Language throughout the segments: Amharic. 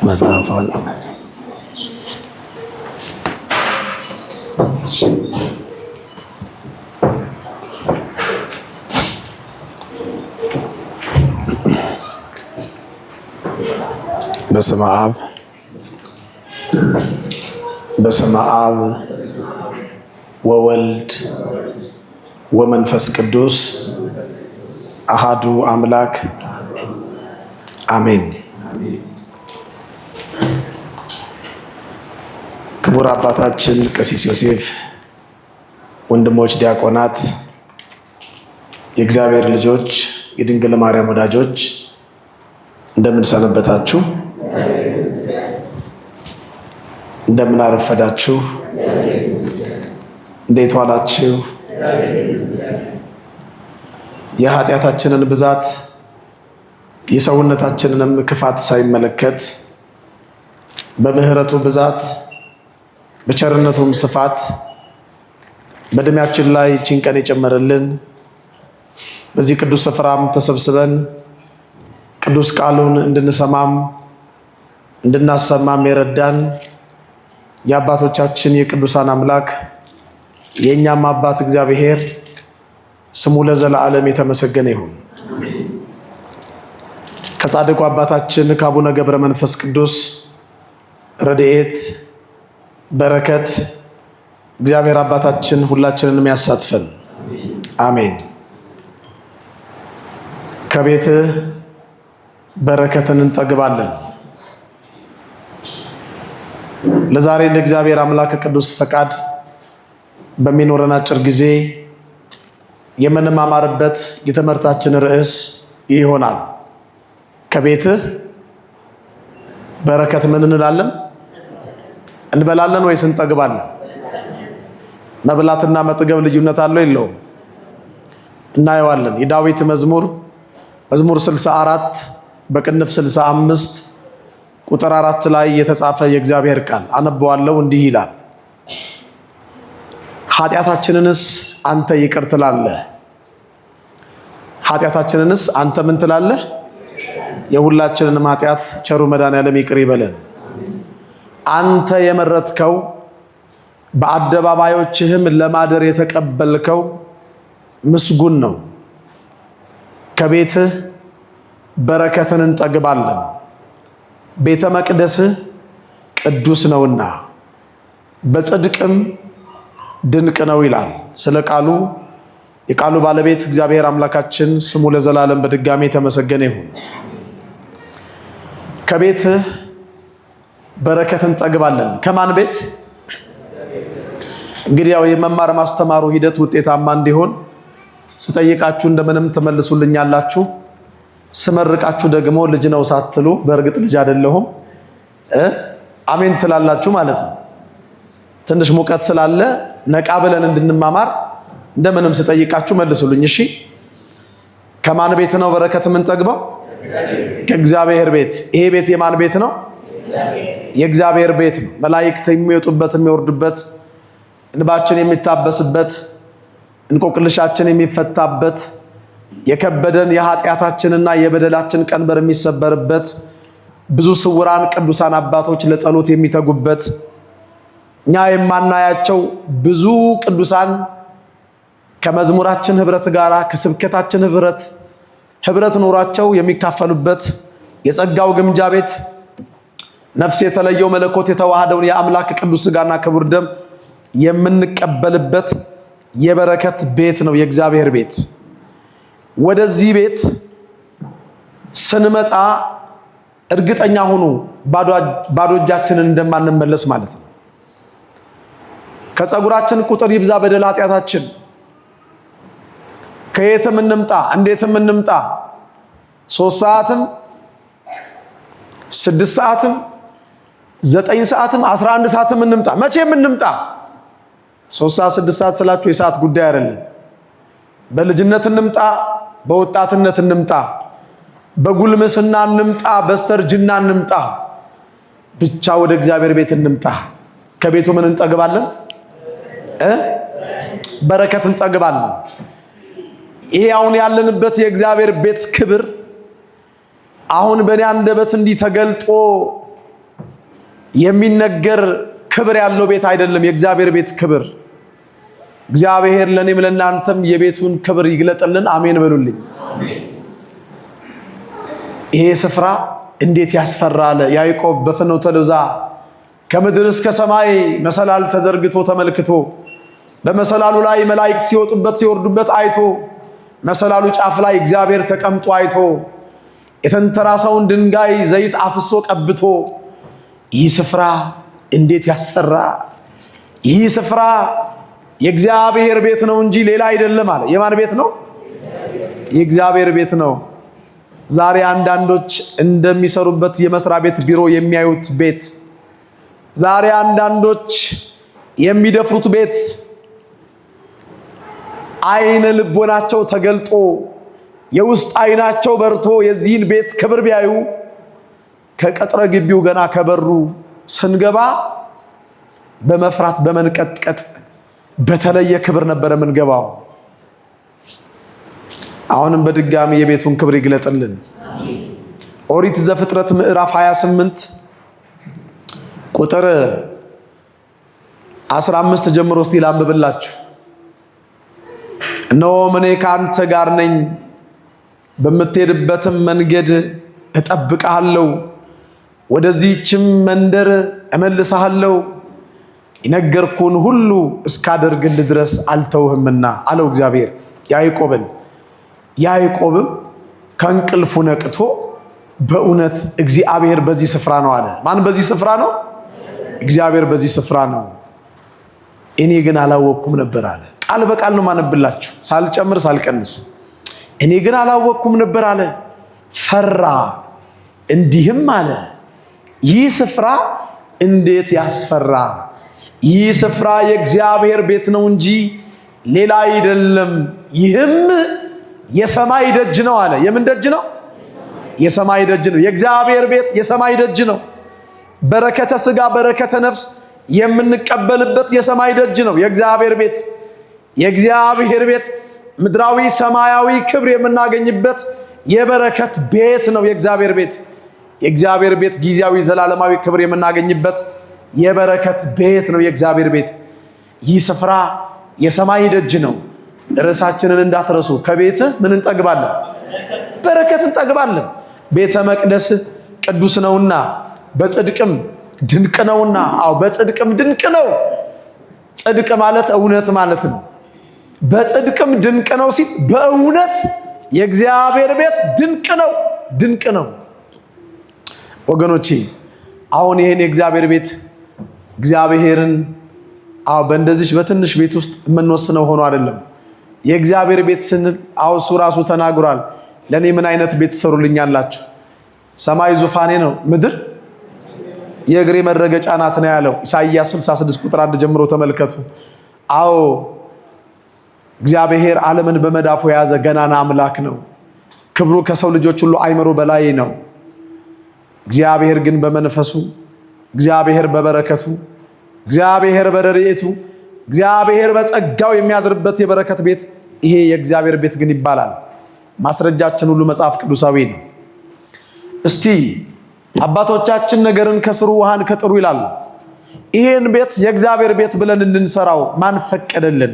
መጽሐፏን በስመ አብ ወወልድ ወመንፈስ ቅዱስ አሃዱ አምላክ አሜን። ክቡር አባታችን ቀሲስ ዮሴፍ፣ ወንድሞች ዲያቆናት፣ የእግዚአብሔር ልጆች፣ የድንግል ማርያም ወዳጆች እንደምን ሰነበታችሁ? እንደምን አረፈዳችሁ? እንዴት ዋላችሁ? የኃጢአታችንን ብዛት የሰውነታችንንም ክፋት ሳይመለከት በምህረቱ ብዛት በቸርነቱም ስፋት በእድሜያችን ላይ ይህችን ቀን የጨመረልን በዚህ ቅዱስ ስፍራም ተሰብስበን ቅዱስ ቃሉን እንድንሰማም እንድናሰማም የረዳን የአባቶቻችን የቅዱሳን አምላክ የእኛም አባት እግዚአብሔር ስሙ ለዘላለም የተመሰገነ ይሁን። ከጻድቁ አባታችን ከአቡነ ገብረ መንፈስ ቅዱስ ረድኤት በረከት እግዚአብሔር አባታችን ሁላችንንም ያሳትፈን፣ አሜን። ከቤትህ በረከትን እንጠግባለን። ለዛሬ እንደ እግዚአብሔር አምላክ ቅዱስ ፈቃድ በሚኖረን አጭር ጊዜ የምንማማርበት የትምህርታችን ርዕስ ይሆናል። ከቤትህ በረከት ምን እንላለን? እንበላለን ወይስ እንጠግባለን? መብላትና መጥገብ ልዩነት አለው የለውም? እናየዋለን። የዳዊት መዝሙር 64 በቅንፍ 65 ቁጥር 4 ላይ የተጻፈ የእግዚአብሔር ቃል አነበዋለሁ። እንዲህ ይላል፣ ኃጢአታችንንስ አንተ ይቅር ትላለህ። ኃጢአታችንንስ አንተ ምን ትላለህ? የሁላችንንም ኃጢአት ቸሩ መድኃኔዓለም ይቅር ይበለን። አንተ የመረጥከው በአደባባዮችህም ለማደር የተቀበልከው ምስጉን ነው። ከቤትህ በረከትን እንጠግባለን፣ ቤተ መቅደስህ ቅዱስ ነውና በጽድቅም ድንቅ ነው ይላል። ስለ ቃሉ የቃሉ ባለቤት እግዚአብሔር አምላካችን ስሙ ለዘላለም በድጋሚ የተመሰገነ ይሁን። ከቤትህ በረከትን እንጠግባለን። ከማን ቤት? እንግዲህ ያው የመማር ማስተማሩ ሂደት ውጤታማ እንዲሆን ስጠይቃችሁ እንደምንም ትመልሱልኛላችሁ። ስመርቃችሁ ደግሞ ልጅ ነው ሳትሉ በእርግጥ ልጅ አይደለሁም አሜን ትላላችሁ ማለት ነው። ትንሽ ሙቀት ስላለ ነቃ ብለን እንድንማማር እንደምንም ስጠይቃችሁ መልሱልኝ። እሺ፣ ከማን ቤት ነው በረከት የምንጠግበው? ከእግዚአብሔር ቤት። ይሄ ቤት የማን ቤት ነው? የእግዚአብሔር ቤት ነው። መላእክት የሚወጡበት የሚወርዱበት፣ እንባችን የሚታበስበት፣ እንቆቅልሻችን የሚፈታበት፣ የከበደን የኃጢአታችንና የበደላችን ቀንበር የሚሰበርበት፣ ብዙ ስውራን ቅዱሳን አባቶች ለጸሎት የሚተጉበት፣ እኛ የማናያቸው ብዙ ቅዱሳን ከመዝሙራችን ህብረት ጋራ ከስብከታችን ህብረት ኖሯቸው የሚካፈሉበት የጸጋው ግምጃ ቤት፣ ነፍስ የተለየው መለኮት የተዋሃደውን የአምላክ ቅዱስ ሥጋና ክቡር ደም የምንቀበልበት የበረከት ቤት ነው የእግዚአብሔር ቤት። ወደዚህ ቤት ስንመጣ እርግጠኛ ሁኑ ባዶ እጃችንን እንደማንመለስ ማለት ነው። ከጸጉራችን ቁጥር ይብዛ በደል ኃጢአታችን፣ ከየትም እንምጣ እንዴትም እንምጣ 3 ሰዓትም 6 ሰዓትም 9 ሰዓትም 11 ሰዓትም እንምጣ፣ መቼም እንምጣ። 3 ሰዓት 6 ሰዓት ስላችሁ የሰዓት ጉዳይ አይደለም። በልጅነት እንምጣ፣ በወጣትነት እንምጣ፣ በጉልምስና እንምጣ፣ በስተርጅና እንምጣ፣ ብቻ ወደ እግዚአብሔር ቤት እንምጣ። ከቤቱ ምን እንጠግባለን? በረከት እንጠግባለን። ይሄ አሁን ያለንበት የእግዚአብሔር ቤት ክብር አሁን በእኔ አንደበት እንዲህ ተገልጦ የሚነገር ክብር ያለው ቤት አይደለም። የእግዚአብሔር ቤት ክብር እግዚአብሔር ለኔም ለናንተም የቤቱን ክብር ይግለጥልን። አሜን በሉልኝ። ይሄ ስፍራ እንዴት ያስፈራል። ያዕቆብ በፍኖተ ሎዛ ከምድር እስከ ሰማይ መሰላል ተዘርግቶ ተመልክቶ በመሰላሉ ላይ መላእክት ሲወጡበት ሲወርዱበት አይቶ መሰላሉ ጫፍ ላይ እግዚአብሔር ተቀምጦ አይቶ የተንተራሰውን ድንጋይ ዘይት አፍሶ ቀብቶ ይህ ስፍራ እንዴት ያስፈራ፣ ይህ ስፍራ የእግዚአብሔር ቤት ነው እንጂ ሌላ አይደለም አለ። የማን ቤት ነው? የእግዚአብሔር ቤት ነው። ዛሬ አንዳንዶች እንደሚሰሩበት የመስሪያ ቤት ቢሮ የሚያዩት ቤት፣ ዛሬ አንዳንዶች የሚደፍሩት ቤት አይነ ልቦናቸው ተገልጦ የውስጥ አይናቸው በርቶ የዚህን ቤት ክብር ቢያዩ ከቀጥረ ግቢው ገና ከበሩ ስንገባ በመፍራት በመንቀጥቀጥ በተለየ ክብር ነበር የምንገባው። አሁንም በድጋሚ የቤቱን ክብር ይግለጥልን። ኦሪት ዘፍጥረት ምዕራፍ 28 ቁጥር 15 ጀምሮ እስቲ ላንብብላችሁ። እነሆ እኔ ከአንተ ጋር ነኝ፣ በምትሄድበትም መንገድ እጠብቅሃለሁ፣ ወደዚህችም መንደር እመልስሃለሁ፣ የነገርኩህን ሁሉ እስካደርግልህ ድረስ አልተውህምና አለው እግዚአብሔር ያዕቆብን። ያዕቆብም ከእንቅልፉ ነቅቶ በእውነት እግዚአብሔር በዚህ ስፍራ ነው አለ። ማን በዚህ ስፍራ ነው? እግዚአብሔር በዚህ ስፍራ ነው፣ እኔ ግን አላወቅኩም ነበር አለ። ቃል በቃል ነው ማነብላችሁ፣ ሳልጨምር ሳልቀንስ። እኔ ግን አላወቅኩም ነበር አለ። ፈራ፣ እንዲህም አለ፣ ይህ ስፍራ እንዴት ያስፈራ! ይህ ስፍራ የእግዚአብሔር ቤት ነው እንጂ ሌላ አይደለም። ይህም የሰማይ ደጅ ነው አለ። የምን ደጅ ነው? የሰማይ ደጅ ነው። የእግዚአብሔር ቤት የሰማይ ደጅ ነው። በረከተ ሥጋ በረከተ ነፍስ የምንቀበልበት የሰማይ ደጅ ነው የእግዚአብሔር ቤት። የእግዚአብሔር ቤት ምድራዊ ሰማያዊ ክብር የምናገኝበት የበረከት ቤት ነው የእግዚአብሔር ቤት። የእግዚአብሔር ቤት ጊዜያዊ ዘላለማዊ ክብር የምናገኝበት የበረከት ቤት ነው የእግዚአብሔር ቤት። ይህ ስፍራ የሰማይ ደጅ ነው። ርዕሳችንን እንዳትረሱ። ከቤት ምን እንጠግባለን? በረከት እንጠግባለን። ቤተ መቅደስ ቅዱስ ነውና በጽድቅም ድንቅ ነውና። አዎ በጽድቅም ድንቅ ነው። ጽድቅ ማለት እውነት ማለት ነው። በጽድቅም ድንቅ ነው ሲል በእውነት የእግዚአብሔር ቤት ድንቅ ነው፣ ድንቅ ነው። ወገኖቼ አሁን ይሄን የእግዚአብሔር ቤት እግዚአብሔርን በእንደዚህ በትንሽ ቤት ውስጥ የምንወስነው ሆኖ አይደለም። የእግዚአብሔር ቤት ስንል እሱ ራሱ ተናግሯል። ለኔ ምን አይነት ቤት ትሰሩልኛላችሁ? ሰማይ ዙፋኔ ነው፣ ምድር የእግሬ መረገጫ ናት ነው ያለው። ኢሳይያስ 66 ቁጥር 1 ጀምሮ ተመልከቱ። አዎ እግዚአብሔር ዓለምን በመዳፉ የያዘ ገናና አምላክ ነው። ክብሩ ከሰው ልጆች ሁሉ አይምሮ በላይ ነው። እግዚአብሔር ግን በመንፈሱ፣ እግዚአብሔር በበረከቱ፣ እግዚአብሔር በረድኤቱ፣ እግዚአብሔር በጸጋው የሚያድርበት የበረከት ቤት ይሄ የእግዚአብሔር ቤት ግን ይባላል። ማስረጃችን ሁሉ መጽሐፍ ቅዱሳዊ ነው። እስቲ አባቶቻችን ነገርን ከስሩ ውሃን ከጥሩ ይላሉ። ይሄን ቤት የእግዚአብሔር ቤት ብለን እንድንሰራው ማን ፈቀደልን?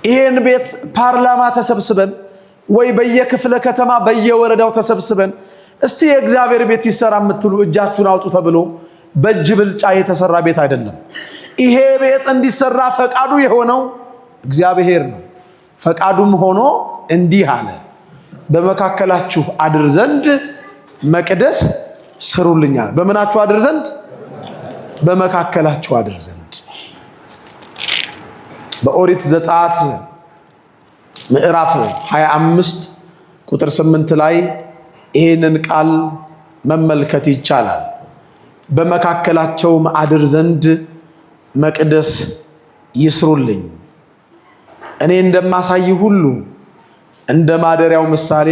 ይሄን ቤት ፓርላማ ተሰብስበን ወይ በየክፍለ ከተማ በየወረዳው ተሰብስበን እስቲ የእግዚአብሔር ቤት ይሰራ የምትሉ እጃችሁን አውጡ ተብሎ በእጅ ብልጫ የተሰራ ቤት አይደለም። ይሄ ቤት እንዲሰራ ፈቃዱ የሆነው እግዚአብሔር ነው። ፈቃዱም ሆኖ እንዲህ አለ፣ በመካከላችሁ አድር ዘንድ መቅደስ ስሩልኛል። በምናችሁ አድር ዘንድ? በመካከላችሁ አድር ዘንድ። በኦሪት ዘጸአት ምዕራፍ 25 ቁጥር 8 ላይ ይህንን ቃል መመልከት ይቻላል። በመካከላቸው አድር ዘንድ መቅደስ ይስሩልኝ፣ እኔ እንደማሳይ ሁሉ እንደ ማደሪያው ምሳሌ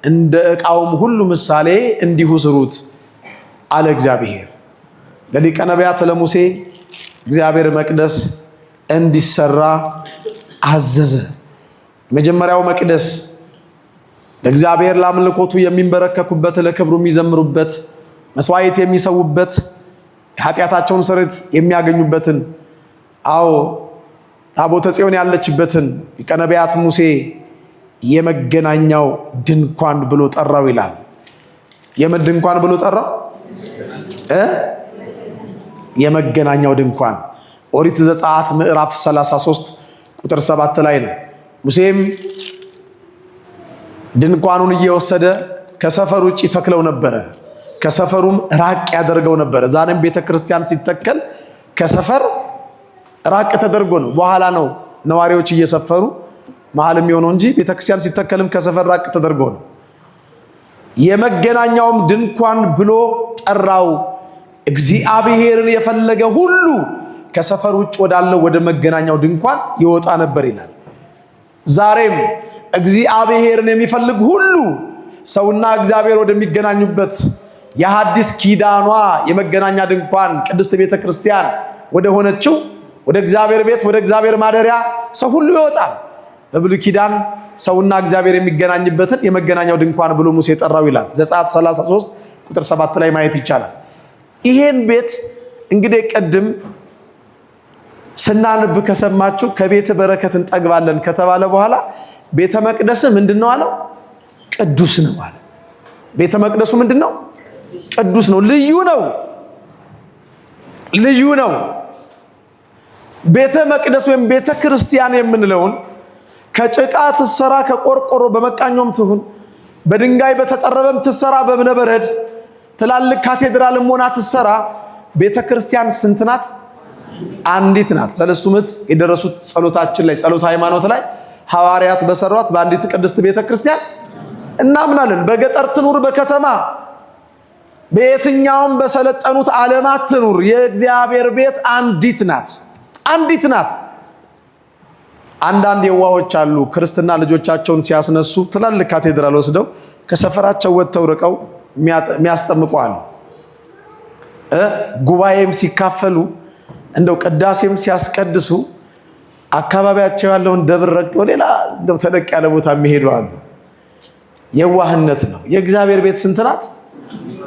እንደ ዕቃውም ሁሉ ምሳሌ እንዲሁ ስሩት አለ እግዚአብሔር። ለሊቀ ነቢያት ለሙሴ እግዚአብሔር መቅደስ እንዲሰራ አዘዘ። የመጀመሪያው መቅደስ ለእግዚአብሔር ለአምልኮቱ የሚንበረከኩበት፣ ለክብሩ የሚዘምሩበት፣ መስዋዕት የሚሰውበት፣ ኃጢአታቸውን ስርየት የሚያገኙበትን ታቦተ ጽዮን ያለችበትን ሊቀ ነቢያት ሙሴ የመገናኛው ድንኳን ብሎ ጠራው ይላል። የምን ድንኳን ብሎ ጠራው? የመገናኛው ድንኳን። ኦሪት ዘጸአት ምዕራፍ 33 ቁጥር 7 ላይ ነው። ሙሴም ድንኳኑን እየወሰደ ከሰፈር ውጪ ተክለው ነበረ፣ ከሰፈሩም ራቅ ያደርገው ነበር። ዛሬም ቤተክርስቲያን ሲተከል ከሰፈር ራቅ ተደርጎ ነው። በኋላ ነው ነዋሪዎች እየሰፈሩ መሃል የሚሆነው እንጂ ቤተክርስቲያን ሲተከልም ከሰፈር ራቅ ተደርጎ ነው። የመገናኛውም ድንኳን ብሎ ጠራው። እግዚአብሔርን የፈለገ ሁሉ ከሰፈር ውጭ ወዳለው ወደ መገናኛው ድንኳን ይወጣ ነበር ይላል። ዛሬም እግዚአብሔርን የሚፈልግ ሁሉ ሰውና እግዚአብሔር ወደሚገናኙበት የሐዲስ ኪዳኗ የመገናኛ ድንኳን ቅድስት ቤተክርስቲያን ወደ ሆነችው ወደ እግዚአብሔር ቤት ወደ እግዚአብሔር ማደሪያ ሰው ሁሉ ይወጣል። በብሉይ ኪዳን ሰውና እግዚአብሔር የሚገናኝበትን የመገናኛው ድንኳን ብሎ ሙሴ ጠራው ይላል። ዘጸአት 33 ቁጥር 7 ላይ ማየት ይቻላል። ይሄን ቤት እንግዲህ ቅድም ስናነብ ከሰማችሁ ከቤተ በረከት እንጠግባለን ከተባለ በኋላ ቤተ መቅደስ ምንድነው አለው? ቅዱስ ነው አለ። ቤተ መቅደሱ ምንድነው? ቅዱስ ነው፣ ልዩ ነው፣ ልዩ ነው። ቤተ መቅደስ ወይም ቤተ ክርስቲያን የምንለውን ከጭቃ ትሰራ ከቆርቆሮ በመቃኞም ትሁን በድንጋይ በተጠረበም ትሰራ በእብነበረድ ትላልቅ ካቴድራልም ሆና ትሰራ ቤተ ክርስቲያን ስንት ናት? አንዲት ናት። ሰለስቱ ምዕት የደረሱት ጸሎታችን ላይ ጸሎተ ሃይማኖት ላይ ሐዋርያት በሰሯት በአንዲት ቅድስት ቤተ ክርስቲያን እናምናለን። በገጠር ትኑር በከተማ በየትኛውም በሰለጠኑት ዓለማት ትኑር የእግዚአብሔር ቤት አንዲት ናት፣ አንዲት ናት። አንዳንድ የዋሆች አሉ ክርስትና ልጆቻቸውን ሲያስነሱ ትላልቅ ካቴድራል ወስደው ከሰፈራቸው ወጥተው ርቀው የሚያስጠምቁ አሉ። ጉባኤም ሲካፈሉ እንደው ቅዳሴም ሲያስቀድሱ አካባቢያቸው ያለውን ደብር ረግጠው ሌላ እንደው ተለቅ ያለ ቦታ የሚሄዱ አሉ። የዋህነት ነው። የእግዚአብሔር ቤት ስንት ናት?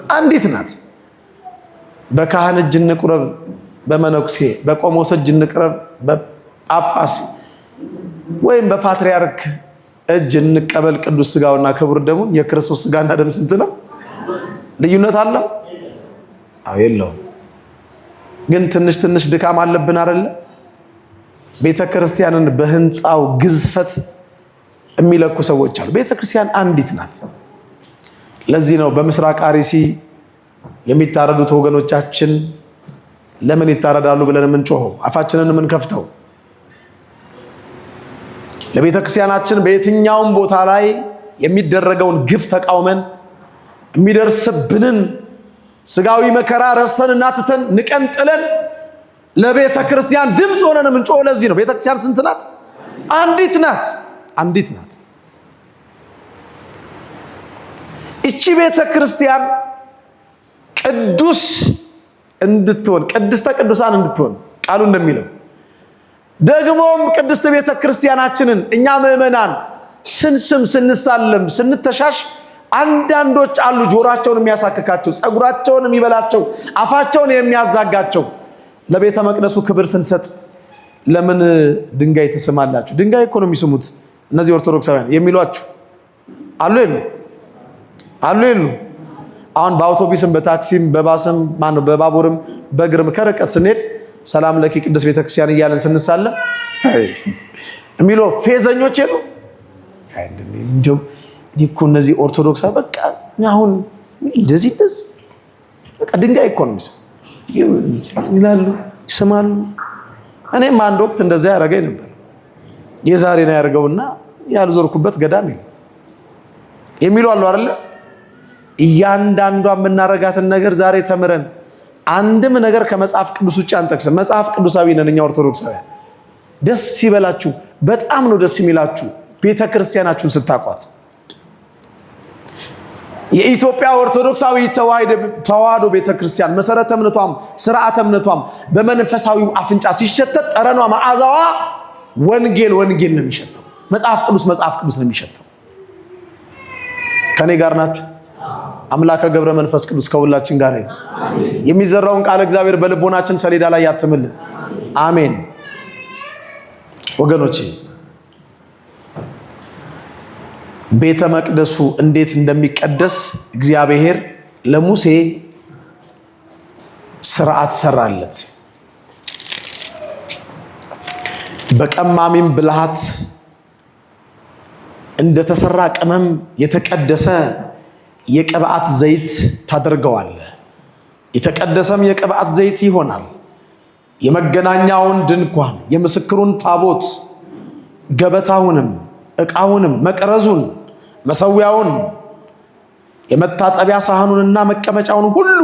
አንዲት ናት። በካህን እጅ እንቁረብ፣ በመነኩሴ በቆሞስ እጅ እንቅረብ፣ በጳጳስ ወይም በፓትርያርክ እጅ እንቀበል ቅዱስ ስጋውና ክቡር ደሙን። የክርስቶስ ስጋና ደም ስንት ነው? ልዩነት አለው? አዎ የለውም። ግን ትንሽ ትንሽ ድካም አለብን አይደለ? ቤተ ክርስቲያንን በህንፃው ግዝፈት የሚለኩ ሰዎች አሉ። ቤተ ክርስቲያን አንዲት ናት። ለዚህ ነው በምስራቅ አርሲ የሚታረዱት ወገኖቻችን ለምን ይታረዳሉ ብለን የምንጮኸው አፋችንን የምንከፍተው። ለቤተ ክርስቲያናችን በየትኛውም ቦታ ላይ የሚደረገውን ግፍ ተቃውመን የሚደርስብንን ስጋዊ መከራ ረስተንና ትተን ንቀን ጥለን ለቤተ ክርስቲያን ድምፅ ሆነን የምንጮኸው ለዚህ ነው። ቤተ ክርስቲያን ስንት ናት? አንዲት ናት፣ አንዲት ናት። እቺ ቤተ ክርስቲያን ቅዱስ እንድትሆን ቅድስተ ቅዱሳን እንድትሆን ቃሉ እንደሚለው ደግሞም ቅድስት ቤተ ክርስቲያናችንን እኛ ምእመናን ስንስም ስንሳለም ስንተሻሽ አንዳንዶች አሉ ጆሮአቸውን የሚያሳክካቸው ጸጉራቸውን የሚበላቸው አፋቸውን የሚያዛጋቸው ለቤተ መቅደሱ ክብር ስንሰጥ ለምን ድንጋይ ትስማላችሁ? ድንጋይ እኮ ነው የሚስሙት እነዚህ ኦርቶዶክሳውያን የሚሏችሁ አሉ የሉ አሉ የሉ። አሁን በአውቶቡስም በታክሲም በባስም ማነው በባቡርም በእግርም ከርቀት ስንሄድ ሰላም ለኪ ቅድስት ቤተክርስቲያን እያለን ስንሳለም የሚለው ፌዘኞች የሉ። እንደው እኮ እነዚህ ኦርቶዶክሳ በቃ አሁን እንደዚህ በቃ ድንጋይ እኮ ነው ይላሉ ይስማሉ። እኔም አንድ ወቅት እንደዛ ያደረገኝ ነበር። የዛሬ ነው ያደርገውና ያልዞርኩበት ገዳም የሚሉ አሉ አይደለ? እያንዳንዷ የምናረጋትን ነገር ዛሬ ተምረን አንድም ነገር ከመጽሐፍ ቅዱስ ውጭ አንጠቅስም። መጽሐፍ ቅዱሳዊ ነን እኛ ኦርቶዶክሳውያን። ደስ ይበላችሁ፣ በጣም ነው ደስ የሚላችሁ ቤተክርስቲያናችሁን ስታቋት። የኢትዮጵያ ኦርቶዶክሳዊ ተዋሕዶ ቤተክርስቲያን መሰረተ እምነቷም ስርዓተ እምነቷም በመንፈሳዊው አፍንጫ ሲሸተት ጠረኗ መዓዛዋ ወንጌል ነው የሚሸተው። መጽሐፍ ቅዱስ ነው የሚሸተው። ከኔ ጋር ናችሁ? አምላከ ገብረ መንፈስ ቅዱስ ከሁላችን ጋር ይሁን። የሚዘራውን ቃል እግዚአብሔር በልቦናችን ሰሌዳ ላይ ያትምልን። አሜን። ወገኖቼ ቤተ መቅደሱ እንዴት እንደሚቀደስ እግዚአብሔር ለሙሴ ስርዓት ሰራለት። በቀማሚም ብልሃት እንደተሰራ ቅመም የተቀደሰ የቅብዓት ዘይት ታደርገዋለ። የተቀደሰም የቅብዓት ዘይት ይሆናል። የመገናኛውን ድንኳን፣ የምስክሩን ታቦት፣ ገበታውንም፣ ዕቃውንም፣ መቅረዙን፣ መሰዊያውን፣ የመታጠቢያ ሳህኑንና መቀመጫውን ሁሉ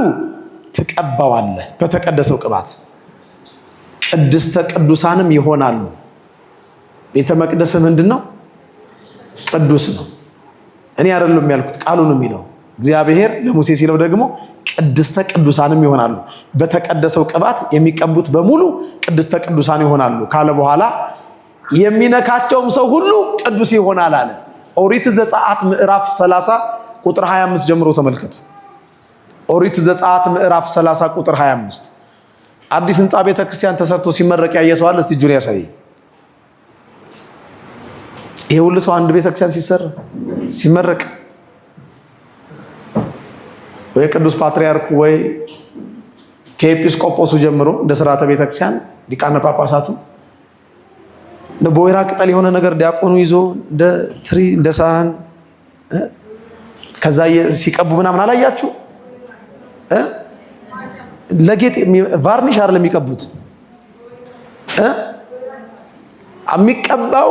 ትቀባዋለ በተቀደሰው ቅባት። ቅድስተ ቅዱሳንም ይሆናሉ። ቤተ መቅደስ ምንድነው? ቅዱስ ነው። እኔ አይደለም ያልኩት፣ ቃሉ ነው የሚለው። እግዚአብሔር ለሙሴ ሲለው ደግሞ ቅድስተ ቅዱሳንም ይሆናሉ፣ በተቀደሰው ቅባት የሚቀቡት በሙሉ ቅድስተ ቅዱሳን ይሆናሉ ካለ በኋላ የሚነካቸውም ሰው ሁሉ ቅዱስ ይሆናል አለ። ኦሪት ዘጸአት ምዕራፍ 30 ቁጥር 25 ጀምሮ ተመልከቱ። ኦሪት ዘጸአት ምዕራፍ 30 ቁጥር 25። አዲስ ህንጻ ቤተክርስቲያን ተሰርቶ ሲመረቅ ያየሰዋል? እስቲ እጁን ያሳይ። ይሄ ሁሉ ሰው አንድ ቤተክርስቲያን ሲሰራ ሲመረቅ ወይ ቅዱስ ፓትርያርኩ ወይ ከኤጲስቆጶሱ ጀምሮ እንደ ስርዓተ ቤተክርስቲያን ሊቃነ ጳጳሳቱ እንደ ቦይራ ቅጠል የሆነ ነገር ዲያቆኑ ይዞ እንደ ትሪ እንደ ሳህን ከዛ ሲቀቡ ምናምን አላያችሁ? ለጌጥ ቫርኒሽ አይደለም የሚቀቡት። የሚቀባው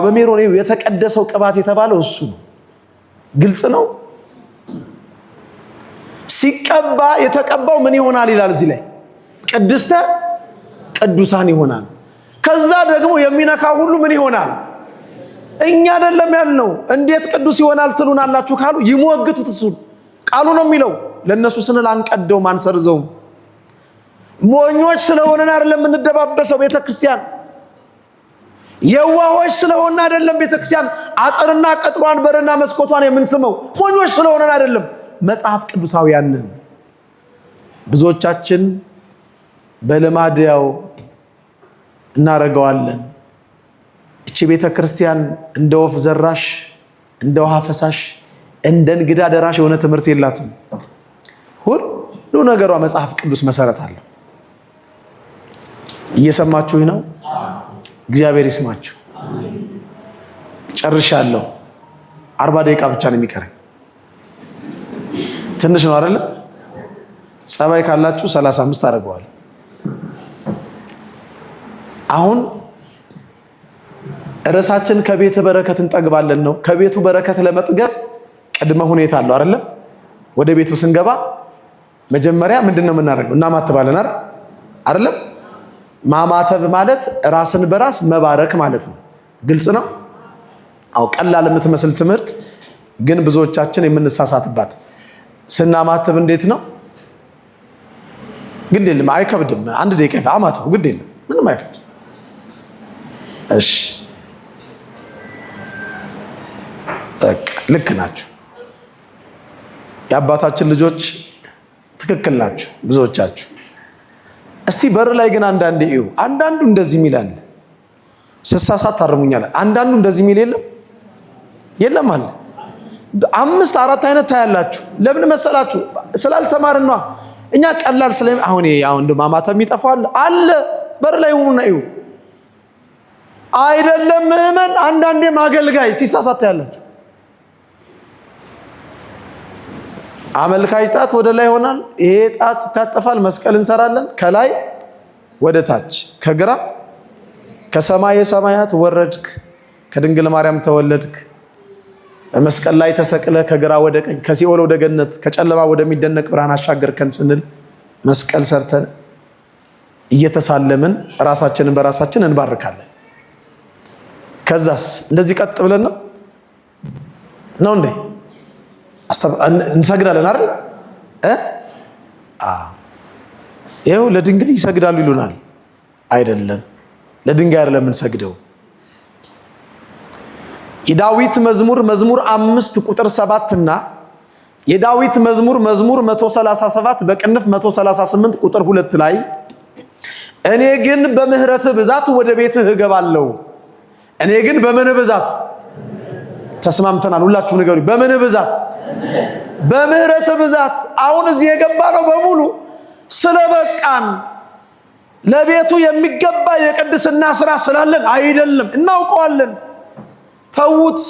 በሜሮን የተቀደሰው ቅባት የተባለው እሱ ነው። ግልጽ ነው። ሲቀባ የተቀባው ምን ይሆናል ይላል እዚህ ላይ? ቅድስተ ቅዱሳን ይሆናል። ከዛ ደግሞ የሚነካ ሁሉ ምን ይሆናል? እኛ አይደለም ያልነው። እንዴት ቅዱስ ይሆናል ትሉናላችሁ ካሉ ይሞግቱት። እሱ ቃሉ ነው የሚለው። ለነሱ ስንል አንቀደውም አንሰርዘውም። ሞኞች ስለሆነን አይደለም የምንደባበሰው ቤተክርስቲያን። የዋሆች ስለሆነ አይደለም ቤተክርስቲያን አጥርና ቅጥሯን በርና መስኮቷን የምንስመው። ሞኞች ስለሆነን አይደለም፣ መጽሐፍ ቅዱሳውያን ነን። ብዙዎቻችን በልማድ ያው እናረጋዋለን። እቺ ቤተክርስቲያን እንደ ወፍ ዘራሽ፣ እንደ ውሃ ፈሳሽ፣ እንደ እንግዳ ደራሽ የሆነ ትምህርት የላትም። ሁሉ ነገሯ መጽሐፍ ቅዱስ መሰረት አለው። እየሰማችሁኝ ነው? እግዚአብሔር ይስማችሁ። ጨርሻለሁ። 40 ደቂቃ ብቻ ነው የሚቀረኝ። ትንሽ ነው አይደል? ጸባይ ካላችሁ 35 አደርገዋል። አሁን ርዕሳችን ከቤተ በረከት እንጠግባለን ነው። ከቤቱ በረከት ለመጥገብ ቅድመ ሁኔታ አለው አይደል? ወደ ቤቱ ስንገባ መጀመሪያ ምንድነው የምናደርገው? እናማትባለን አይደል? ማማተብ ማለት ራስን በራስ መባረክ ማለት ነው። ግልጽ ነው? አው ቀላል የምትመስል ትምህርት ግን ብዙዎቻችን የምንሳሳትባት። ስናማትብ እንዴት ነው? ግድ የለም አይከብድም። 1 ደቂቃ አማትቡ፣ ግድ የለም ምንም አይከብድም። እሺ በቃ ልክ ናችሁ። የአባታችን ልጆች ትክክል ናችሁ ብዙዎቻችሁ። እስቲ በር ላይ ግን አንዳንዴ እዩ። አንዳንዱ እንደዚህ ሚላል ስሳሳት ታርሙኛል። አንዳንዱ እንደዚህ ሚል የለም አለ። 5 4 አይነት ታያላችሁ። ለምን መሰላችሁ? ስላልተማርን ነው። እኛ ቀላል ስለምን አሁን ማማተብ የሚጠፋው አለ። በር ላይ ሆኑና እዩ። አይደለም ምእመን፣ አንዳንዴ ማገልጋይ ሲሳሳት ታያላችሁ። አመልካች ጣት ወደ ላይ ይሆናል። ይሄ ጣት ይታጠፋል። መስቀል እንሰራለን። ከላይ ወደ ታች፣ ከግራ ከሰማየ ሰማያት ወረድክ፣ ከድንግል ማርያም ተወለድክ፣ በመስቀል ላይ ተሰቅለ ከግራ ወደ ቀኝ፣ ከሲኦል ወደ ገነት፣ ከጨለማ ወደሚደነቅ ብርሃን አሻገርከን ስንል መስቀል ሰርተን እየተሳለምን ራሳችንን በራሳችን እንባርካለን። ከዛስ እንደዚህ ቀጥ ብለን ነው እንዴ እንሰግዳለን አይደል? ይኸው ለድንጋይ ይሰግዳሉ ይሉናል። አይደለም፣ ለድንጋይ አይደለም የምንሰግደው፣ የዳዊት መዝሙር መዝሙር 5 ቁጥር 7 እና የዳዊት መዝሙር መዝሙር 137 በቅንፍ 138 ቁጥር 2 ላይ እኔ ግን በምህረትህ ብዛት ወደ ቤትህ እገባለሁ። እኔ ግን በምን ብዛት ተስማምተናል? ሁላችሁ ንገሩ። በምን ብዛት? በምህረት ብዛት። አሁን እዚህ የገባ ነው በሙሉ ስለበቃን ለቤቱ የሚገባ የቅድስና ስራ ስላለን አይደለም፣ እናውቀዋለን። ተውት።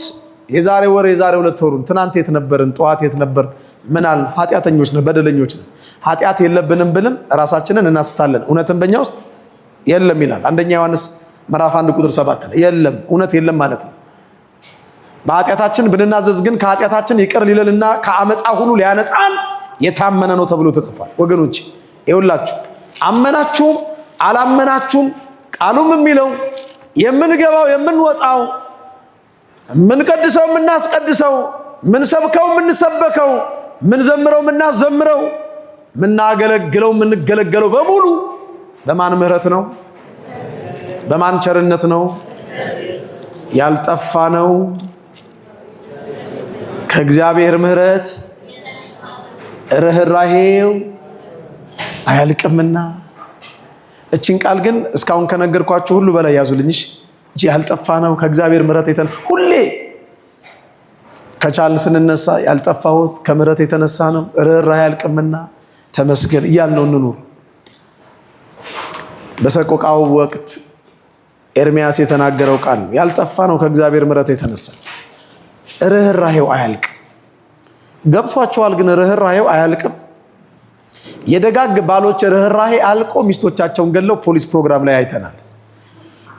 የዛሬ ወር የዛሬ 2 ወሩን ትናንት የት ነበርን? ጠዋት የት ነበርን? ምናል? ኃጢአተኞች ነን፣ በደለኞች ነን። ኃጢአት የለብንም ብለን ራሳችንን እናስታለን። እውነትም በእኛ ውስጥ የለም ይላል አንደኛ ዮሐንስ ምዕራፍ 1 ቁጥር 7 ላይ የለም፣ እውነት የለም ማለት ነው። በኃጢአታችን ብንናዘዝ ግን ከኃጢአታችን ይቅር ሊለንና ከአመፃ ሁሉ ሊያነጻን የታመነ ነው ተብሎ ተጽፏል። ወገኖች ይኸውላችሁ፣ አመናችሁም አላመናችሁም ቃሉም የሚለው የምንገባው የምንወጣው የምንቀድሰው የምናስቀድሰው የምንሰብከው የምንሰበከው የምንዘምረው የምናዘምረው የምናገለግለው የምንገለገለው በሙሉ በማን ምህረት ነው? በማን ቸርነት ነው? ያልጠፋ ነው ከእግዚአብሔር ምህረት ርህራሄው አያልቅምና። እቺን ቃል ግን እስካሁን ከነገርኳችሁ ሁሉ በላይ ያዙልኝሽ። እቺ ያልጠፋ ነው ከእግዚአብሔር ምህረት ሁሌ ከቻልን ስንነሳ ያልጠፋሁት ከምህረት የተነሳ ነው፣ ርህራሄ አያልቅምና ተመስገን እያልነው እንኑር። በሰቆቃው ወቅት ኤርሚያስ የተናገረው ቃል ያልጠፋ ነው ከእግዚአብሔር ምህረት የተነሳ ርህራሄው አያልቅ። ገብቷቸዋል? ግን ርህራሄው አያልቅም። የደጋግ ባሎች ርህራሄ አልቆ ሚስቶቻቸውን ገለው ፖሊስ ፕሮግራም ላይ አይተናል።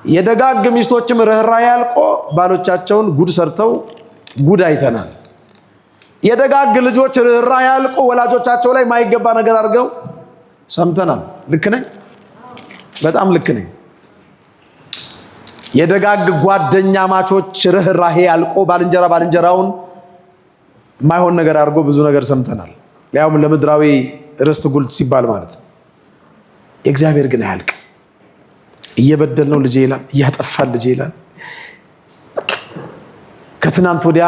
የደጋግ ሚስቶችም ርህራሄ አልቆ ባሎቻቸውን ጉድ ሰርተው ጉድ አይተናል። የደጋግ ልጆች ርህራሄ አልቆ ወላጆቻቸው ላይ ማይገባ ነገር አድርገው ሰምተናል። ልክ ነኝ? በጣም ልክ ነኝ። የደጋግ ጓደኛ ማቾች ርህራሄ አልቆ ባልንጀራ ባልንጀራውን ማይሆን ነገር አድርጎ ብዙ ነገር ሰምተናል። ያውም ለምድራዊ ርስት ጉልት ሲባል ማለት ነው። የእግዚአብሔር ግን አያልቅ። እየበደል ነው ልጄ ይላል፣ እያጠፋል ልጄ ይላል። ከትናንት ወዲያ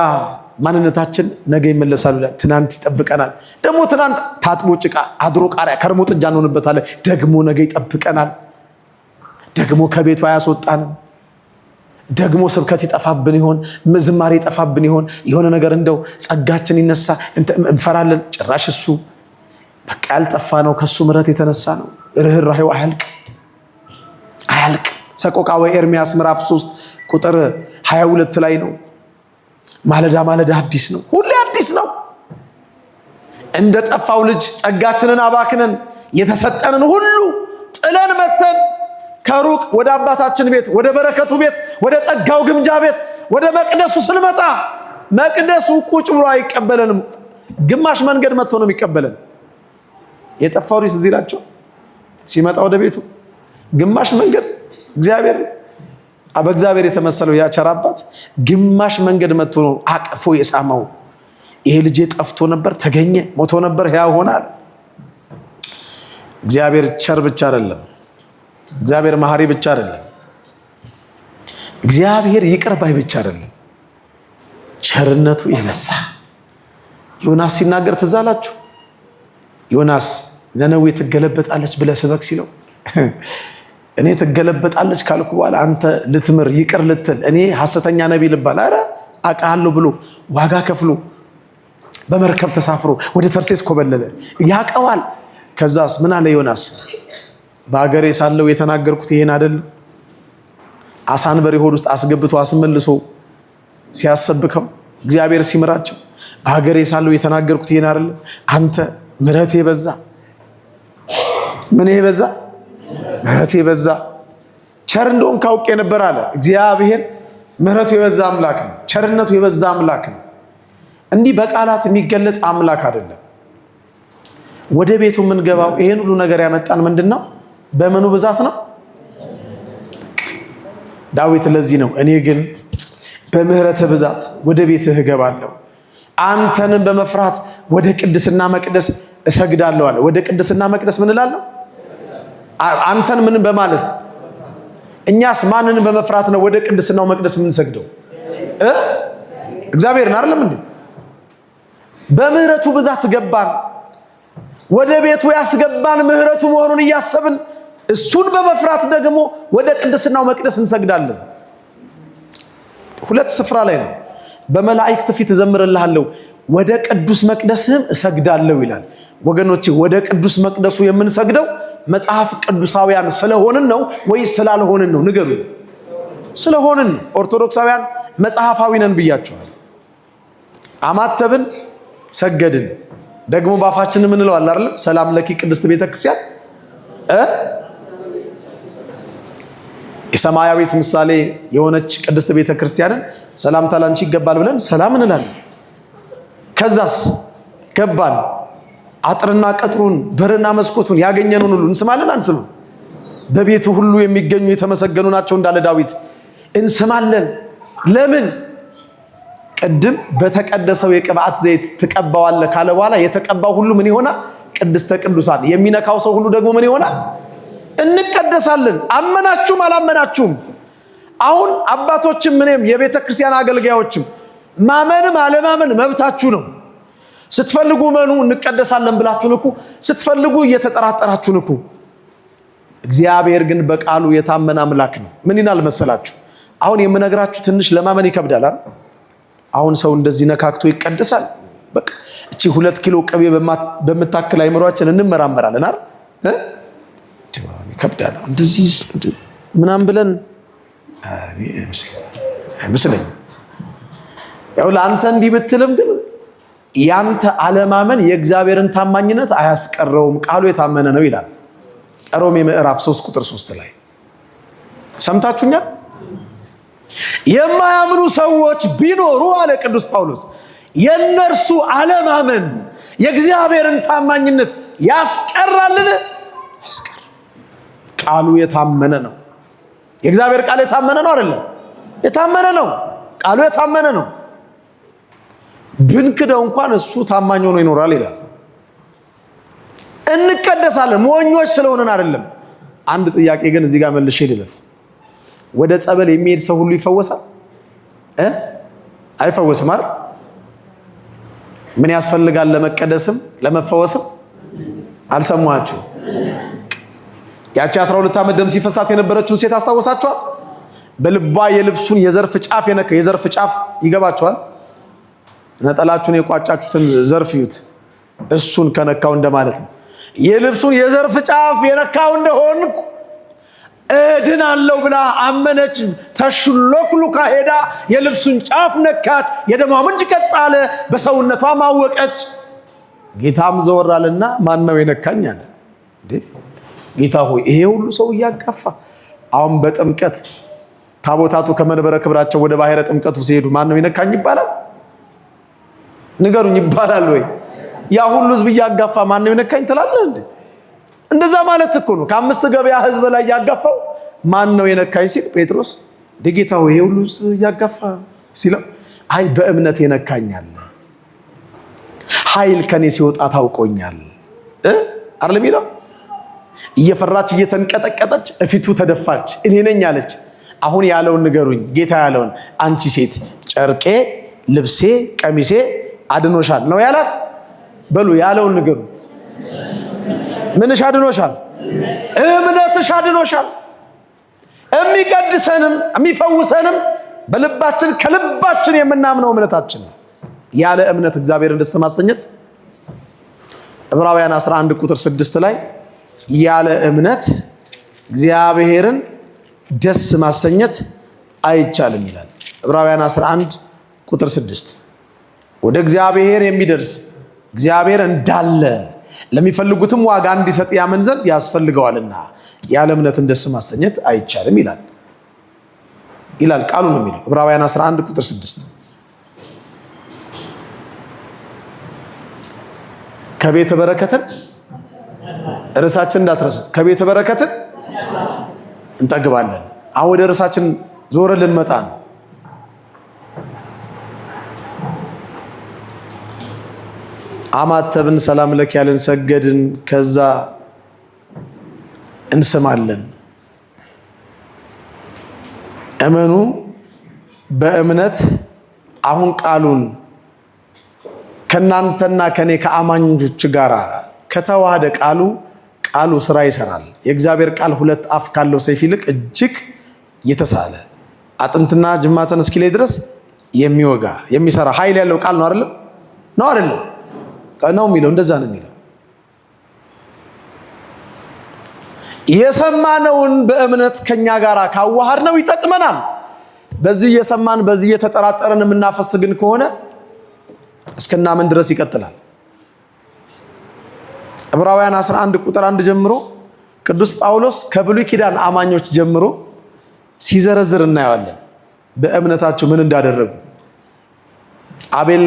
ማንነታችን ነገ ይመለሳል ይላል። ትናንት ይጠብቀናል። ደግሞ ትናንት ታጥቦ ጭቃ አድሮ ቃሪያ ከርሞ ጥጃ እንሆንበታለን። ደግሞ ነገ ይጠብቀናል። ደግሞ ከቤቱ አያስወጣንም። ደግሞ ስብከት ይጠፋብን ይሆን? ዝማሬ ይጠፋብን ይሆን? የሆነ ነገር እንደው ጸጋችን ይነሳ እንፈራለን። ጭራሽ እሱ በቃ ያልጠፋ ነው ከሱ ምህረት የተነሳ ነው። ርህራሄው አያልቅ አያልቅ። ሰቆቃወ ኤርሚያስ ምዕራፍ 3 ቁጥር 22 ላይ ነው። ማለዳ ማለዳ አዲስ ነው፣ ሁሌ አዲስ ነው። እንደ ጠፋው ልጅ ጸጋችንን አባክነን የተሰጠንን ሁሉ ጥለን መተን ከሩቅ ወደ አባታችን ቤት ወደ በረከቱ ቤት ወደ ጸጋው ግምጃ ቤት ወደ መቅደሱ ስንመጣ መቅደሱ ቁጭ ብሎ አይቀበለንም። ግማሽ መንገድ መጥቶ ነው የሚቀበለን። የጠፋው ልጅ እዚህ ናቸው ሲመጣ ወደ ቤቱ ግማሽ መንገድ በእግዚአብሔር የተመሰለው ያ ቸር አባት ግማሽ መንገድ መጥቶ ነው አቅፎ የሳመው። ይሄ ልጅ ጠፍቶ ነበር ተገኘ፣ ሞቶ ነበር ሕያው ሆኗል። እግዚአብሔር ቸር ብቻ አይደለም፣ እግዚአብሔር መሐሪ ብቻ አይደለም፣ እግዚአብሔር ይቅር ባይ ብቻ አይደለም፣ ቸርነቱ የበዛ። ዮናስ ሲናገር ትዝ አላችሁ? ዮናስ ነነዌ ትገለበጣለች ብለህ ስበክ ሲለው እኔ ትገለበጣለች ካልኩ በኋላ አንተ ልትምር ይቅር ልትል እኔ ሐሰተኛ ነቢይ ልባል አረ አውቃለሁ ብሎ ዋጋ ከፍሎ በመርከብ ተሳፍሮ ወደ ተርሴስ ኮበለለ። ያቀዋል። ከዛስ ምን አለ ዮናስ? በአገሬ ሳለው የተናገርኩት ይሄን አይደል? አሳን በሬ ሆድ ውስጥ አስገብቶ አስመልሶ ሲያሰብከው እግዚአብሔር ሲምራቸው በአገሬ ሳለው የተናገርኩት ይሄን አይደል? አንተ ምህረት የበዛ ምን የበዛ ምህረት የበዛ ቸር እንደሆን ካውቄ ነበር አለ እግዚአብሔር። ምህረቱ የበዛ አምላክ ነው፣ ቸርነቱ የበዛ አምላክ ነው። እንዲህ በቃላት የሚገለጽ አምላክ አይደለም። ወደ ቤቱ የምንገባው ይሄን ሁሉ ነገር ያመጣን ምንድነው? በምኑ ብዛት ነው? ዳዊት ለዚህ ነው እኔ ግን በምህረት ብዛት ወደ ቤትህ እገባለሁ፣ አንተንም በመፍራት ወደ ቅድስና መቅደስ እሰግዳለሁ አለ። ወደ ቅድስና መቅደስ ምን እላለሁ? አንተን ምን በማለት? እኛስ ማንንም በመፍራት ነው ወደ ቅድስናው መቅደስ ምን ሰግደው? እግዚአብሔርን አይደለም እንዴ? በምህረቱ ብዛት ገባን። ወደ ቤቱ ያስገባን ምህረቱ መሆኑን እያሰብን እሱን በመፍራት ደግሞ ወደ ቅድስናው መቅደስ እንሰግዳለን። ሁለት ስፍራ ላይ ነው። በመላእክት ፊት እዘምርልሃለሁ ወደ ቅዱስ መቅደስህም እሰግዳለሁ ይላል። ወገኖቼ ወደ ቅዱስ መቅደሱ የምንሰግደው መጽሐፍ ቅዱሳውያን ስለሆንን ነው ወይስ ስላልሆንን ነው? ንገሩ። ስለሆንን ነው። ኦርቶዶክሳውያን መጽሐፋዊ ነን ብያቸዋል። አማተብን፣ ሰገድን። ደግሞ ባፋችን ምን እንለዋል አይደል? ሰላም ለኪ ቅድስት ቤተክርስቲያን የሰማያዊት ምሳሌ የሆነች ቅድስት ቤተክርስቲያንን ሰላምታ ላንቺ ይገባል ብለን ሰላም እንላለን። ከዛስ ገባን። አጥርና ቅጥሩን በርና መስኮቱን ያገኘነውን ሁሉ እንስማለን አንስምም? በቤቱ ሁሉ የሚገኙ የተመሰገኑ ናቸው እንዳለ ዳዊት እንስማለን። ለምን? ቅድም በተቀደሰው የቅብዓት ዘይት ትቀባዋለህ ካለ በኋላ የተቀባው ሁሉ ምን ይሆናል? ቅድስተ ቅዱሳን። የሚነካው ሰው ሁሉ ደግሞ ምን ይሆናል? እንቀደሳለን። አመናችሁም አላመናችሁም። አሁን አባቶችም ምንም የቤተ ክርስቲያን አገልጋዮችም ማመንም አለማመን መብታችሁ ነው። ስትፈልጉ መኑ እንቀደሳለን ብላችሁ ንኩ፣ ስትፈልጉ እየተጠራጠራችሁ ንኩ። እግዚአብሔር ግን በቃሉ የታመነ አምላክ ነው። ምን ይላል መሰላችሁ? አሁን የምነግራችሁ ትንሽ ለማመን ይከብዳል አይደል? አሁን ሰው እንደዚህ ነካክቶ ይቀደሳል? በቃ እቺ 2 ኪሎ ቅቤ በመታከል አይምሮአችን እንመራመራለን አይደል? ይከብዳል። እንደዚህ ምናምን ብለን አይመስለኝም። ያው ለአንተ እንዲህ ብትልም ግን ያንተ አለማመን የእግዚአብሔርን ታማኝነት አያስቀረውም። ቃሉ የታመነ ነው ይላል ሮሜ ምዕራፍ 3 ቁጥር 3 ላይ ሰምታችሁኛል። የማያምኑ ሰዎች ቢኖሩ አለ ቅዱስ ጳውሎስ የነርሱ አለማመን የእግዚአብሔርን ታማኝነት ያስቀራልን? ያስቀር። ቃሉ የታመነ ነው። የእግዚአብሔር ቃል የታመነ ነው አይደለም? የታመነ ነው። ቃሉ የታመነ ነው። ብንክደው እንኳን እሱ ታማኝ ሆኖ ይኖራል ይላል። እንቀደሳለን ሞኞች ስለሆነን አይደለም። አንድ ጥያቄ ግን እዚህ ጋር መልሼ ልለፍ። ወደ ጸበል የሚሄድ ሰው ሁሉ ይፈወሳል? አይፈወስም አይደል? ምን ያስፈልጋል ለመቀደስም ለመፈወስም? አልሰማችሁ? ያቺ 12 ዓመት ደም ሲፈሳት የነበረችውን ሴት አስታወሳችኋት? በልቧ የልብሱን የዘርፍ ጫፍ የነካ የዘርፍ ጫፍ ይገባችኋል? ነጠላችሁን የቋጫችሁትን ዘርፍ ይዩት። እሱን ከነካው እንደማለት ነው። የልብሱን የዘርፍ ጫፍ የነካው እንደሆንኩ እድናለሁ ብላ አመነች። ተሽሎክሉካ ሄዳ የልብሱን ጫፍ ነካች። የደሟ ምንጭ ቀጥ አለ፣ በሰውነቷ ማወቀች። ጌታም ዘወር አለና ማን ነው የነካኝ አለ። ጌታ ሆይ ይሄ ሁሉ ሰው እያጋፋ አሁን በጥምቀት ታቦታቱ ከመንበረ ክብራቸው ወደ ባሕረ ጥምቀቱ ሲሄዱ ማን ነው የነካኝ ይባላል? ንገሩኝ፣ ይባላል ወይ? ያ ሁሉ ህዝብ እያጋፋ ማን ነው የነካኝ ትላለህ እንዴ? እንደዛ ማለት እኮ ነው። ከ5 ገበያ ህዝብ ላይ ያጋፋው ማን ነው የነካኝ ሲል ጴጥሮስ ጌታ ሆይ ይሄ ሁሉ እያጋፋ ሲለው አይ በእምነት የነካኛል፣ ኃይል ከኔ ሲወጣ ታውቆኛል አይደል የሚለው። እየፈራች እየተንቀጠቀጠች እፊቱ ተደፋች። እኔ ነኝ አለች። አሁን ያለውን ንገሩኝ፣ ጌታ ያለውን። አንቺ ሴት ጨርቄ፣ ልብሴ፣ ቀሚሴ አድኖሻል ነው ያላት? በሉ ያለውን ንገሩ። ምንሽ አድኖሻል? እምነትሽ አድኖሻል። የሚቀድሰንም የሚፈውሰንም በልባችን ከልባችን የምናምነው እምነታችን ነው። ያለ እምነት እግዚአብሔርን ደስ ማሰኘት ዕብራውያን 11 ቁጥር 6 ላይ ያለ እምነት እግዚአብሔርን ደስ ማሰኘት አይቻልም ይላል። ዕብራውያን 11 ቁጥር 6 ወደ እግዚአብሔር የሚደርስ እግዚአብሔር እንዳለ ለሚፈልጉትም ዋጋ እንዲሰጥ ያምን ዘንድ ያስፈልገዋልና ያለ እምነትን ደስ ማሰኘት አይቻልም ይላል ቃሉ ነው የሚለው። ዕብራውያን 11 ቁጥር 6 ከቤተ በረከትን ርዕሳችን እንዳትረሱት። ከቤተ በረከትን እንጠግባለን። አሁን ወደ ርዕሳችን ዞረ ልንመጣ ነው። አማተብን፣ ሰላም ለክ ያለን፣ ሰገድን፣ ከዛ እንስማለን። እመኑ በእምነት አሁን ቃሉን ከናንተና ከኔ ከአማኞች ጋር ከተዋሃደ ቃሉ ስራ ይሰራል። የእግዚአብሔር ቃል ሁለት አፍ ካለው ሰይፍ ይልቅ እጅግ የተሳለ አጥንትና ጅማትን እስኪለይ ድረስ የሚወጋ የሚሰራ ኃይል ያለው ቃል ነው አይደለም? ነው አይደለም? ነው የሚለው እንደዛ ነው የሚለው። የሰማነውን በእምነት ከኛ ጋር ካዋሃድ ነው ይጠቅመናል። በዚህ እየሰማን በዚህ እየተጠራጠረን የምናፈስ ግን ከሆነ እስከናምን ድረስ ይቀጥላል። ዕብራውያን 11 ቁጥር 1 ጀምሮ ቅዱስ ጳውሎስ ከብሉይ ኪዳን አማኞች ጀምሮ ሲዘረዝር እናየዋለን። በእምነታቸው ምን እንዳደረጉ አቤል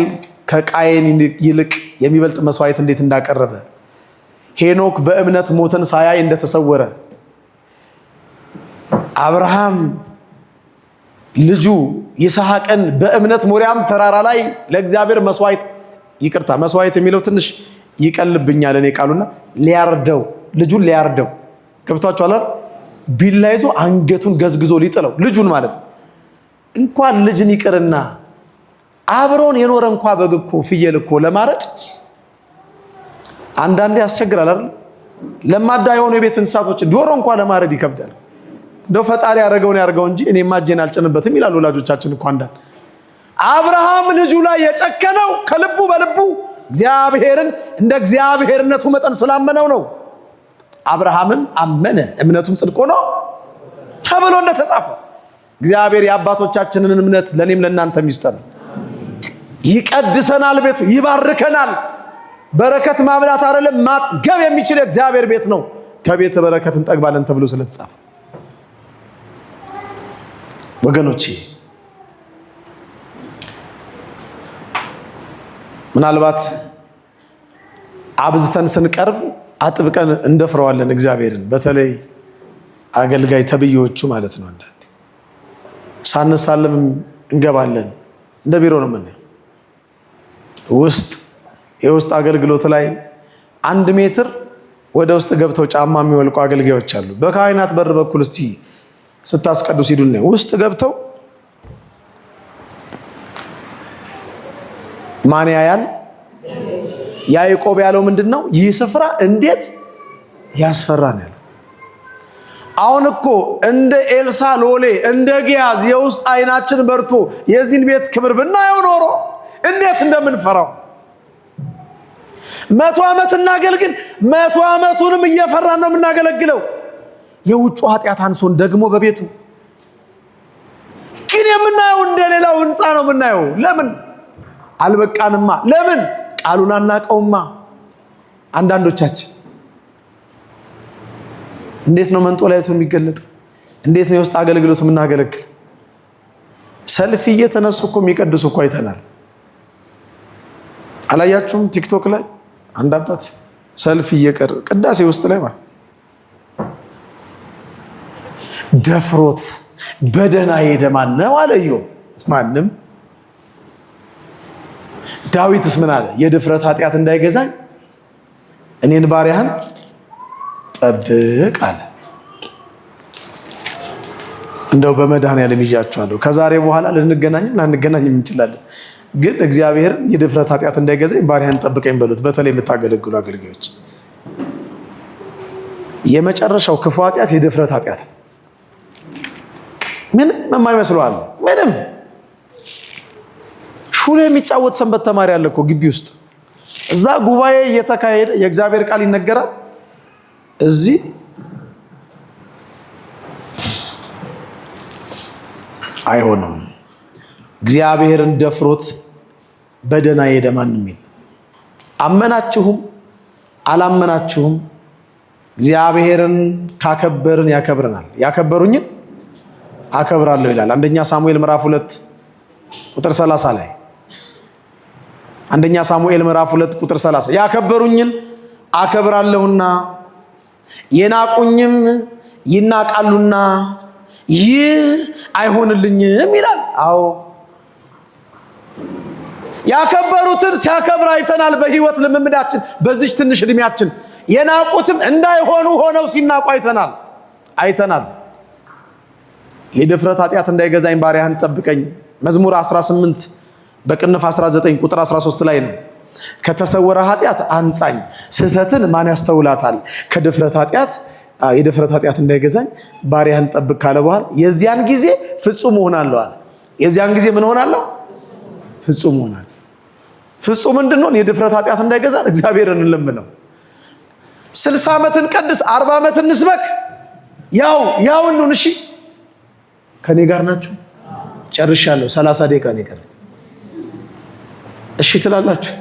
ከቃየን ይልቅ የሚበልጥ መስዋዕት እንዴት እንዳቀረበ፣ ሄኖክ በእምነት ሞትን ሳያይ እንደተሰወረ፣ አብርሃም ልጁ ይስሐቅን በእምነት ሞሪያም ተራራ ላይ ለእግዚአብሔር መስዋዕት የሚለው ትንሽ ይቀልብኛል እኔ ቃሉና ልጁን ሊያርደው ገብቷችኋል አይደል? ቢላ ይዞ አንገቱን ገዝግዞ ሊጥለው ልጁን ማለት ነው። እንኳን ልጅን ይቅርና አብሮን የኖረ እንኳን በግ እኮ ፍየል እኮ ለማረድ አንዳንዴ ያስቸግራል አይደል? ለማዳ የሆኑ የቤት እንስሳቶች ዶሮ እንኳን ለማረድ ይከብዳል። እንደው ፈጣሪ ያደረገውን ያርገው እንጂ እኔማ እጄን አልጭንበትም ይላሉ ወላጆቻችን እኮ አንዳንድ። አብርሃም ልጁ ላይ የጨከነው ከልቡ በልቡ እግዚአብሔርን እንደ እግዚአብሔርነቱ መጠን ስላመነው ነው። አብርሃምም አመነ እምነቱም ጽድቅ ሆኖ ተብሎ እንደተጻፈ እግዚአብሔር የአባቶቻችንን እምነት ለኔም ለእናንተም ይስጠን። ይቀድሰናል፣ ቤቱ ይባርከናል። በረከት ማብላት አይደለም ማጥገብ የሚችል እግዚአብሔር ቤት ነው። ከቤት በረከት እንጠግባለን ተብሎ ስለተጻፈ ወገኖቼ ምናልባት አብዝተን ስንቀርብ አጥብቀን እንደፍረዋለን እግዚአብሔርን። በተለይ አገልጋይ ተብዮቹ ማለት ነው። አንዳንዴ ሳንሳለም እንገባለን። እንደ ቢሮ ነው የምናየው። የውስጥ አገልግሎት ላይ 1 ሜትር ወደ ውስጥ ገብተው ጫማ የሚወልቁ አገልጋዮች አሉ። በካህናት በር በኩል እስቲ ስታስቀድሱ ሲዱን ውስጥ ገብተው ማን ያያል? ያዕቆብ ያለው ምንድነው? ይህ ስፍራ እንዴት ያስፈራል ያለው። አሁን እኮ እንደ ኤልሳ ሎሌ እንደ ጊያዝ የውስጥ አይናችን በርቶ የዚህን ቤት ክብር ብናየው ኖሮ እንዴት እንደምንፈራው 100 ዓመት እናገልግል። 100 ዓመቱንም እየፈራን ነው የምናገለግለው። የውጭ ኃጢአት አንሶን ደግሞ በቤቱ ግን የምናየው እንደሌላው ህንፃ ነው የምናየው። ለምን አልበቃንማ? ለምን ቃሉን አናቀውማ? አንዳንዶቻችን እንዴት ነው መንጦላይቱ የሚገለጠው? እንዴት ነው የውስጥ አገልግሎት የምናገለግል? ሰልፊ እየተነሱ እኮ የሚቀድሱ እኮ አይተናል። አላያችሁም? ቲክቶክ ላይ አንድ አባት ሰልፊ እየቀረ ቅዳሴ ውስጥ ላይ ማለት ደፍሮት በደና ሄደ። ማነው አለዮ? ማንም። ዳዊትስ ምን አለ? የድፍረት ኃጢአት እንዳይገዛኝ እኔን ባሪያህን ጠብቅ አለ። እንደው በመድኃኒዓለም ይዣችኋለሁ። ከዛሬ በኋላ ልንገናኝም ላንገናኝም እንችላለን፣ ግን እግዚአብሔር የድፍረት ኃጢአት እንዳይገዛኝ ባሪያህን ጠብቀኝ በሉት። በተለይ የምታገለግሉ አገልጋዮች የመጨረሻው ክፉ ኃጢአት የድፍረት ኃጢአት ምንም የማይመስለው ምንም ሹል የሚጫወት ሰንበት ተማሪ አለ እኮ ግቢ ውስጥ። እዛ ጉባኤ እየተካሄደ የእግዚአብሔር ቃል ይነገራል። እዚህ አይሆንም። እግዚአብሔርን ደፍሮት በደና ሄደ ማንም ይል። አመናችሁም አላመናችሁም እግዚአብሔርን ካከበርን ያከብረናል። ያከበሩኝን አከብራለሁ ይላል። አንደኛ ሳሙኤል ምዕራፍ 2 ቁጥር 30 ላይ አንደኛ ሳሙኤል ምዕራፍ 2 ቁጥር 30 ያከበሩኝን አከብራለሁና የናቁኝም ይናቃሉና ይህ አይሆንልኝም ይላል። አዎ ያከበሩትን ሲያከብር አይተናል። በህይወት ልምምዳችን በዚህ ትንሽ እድሜያችን የናቁትም እንዳይሆኑ ሆነው ሲናቁ አይተናል። የድፍረት ኃጢአት እንዳይገዛኝ ባሪያህን ጠብቀኝ። መዝሙር 18 በቅንፍ 19 ቁጥር 13 ላይ ነው። ከተሰወረ ኃጢአት አንጻኝ፣ ስህተትን ማን ያስተውላታል? ከድፍረት ኃጢአት የድፍረት ኃጢአት እንዳይገዛኝ ባሪያህን ጠብቅ ካለ በኋላ የዚያን ጊዜ ፍጹም እሆናለሁ አለ። የዚያን ጊዜ ምን ሆናለሁ? ፍጹም እሆናለሁ። ፍጹም እንድንሆን የድፍረት ኃጢአት እንዳይገዛን እግዚአብሔርን እንለምነው። 60 ዓመትን ቀድስ 40 ዓመትን እንስበክ፣ ያው እንሁን። እሺ ከኔ ጋር ናችሁ? ጨርሻለሁ። 30 ደቂቃ ነው የቀረኝ። እሺ ትላላችሁ?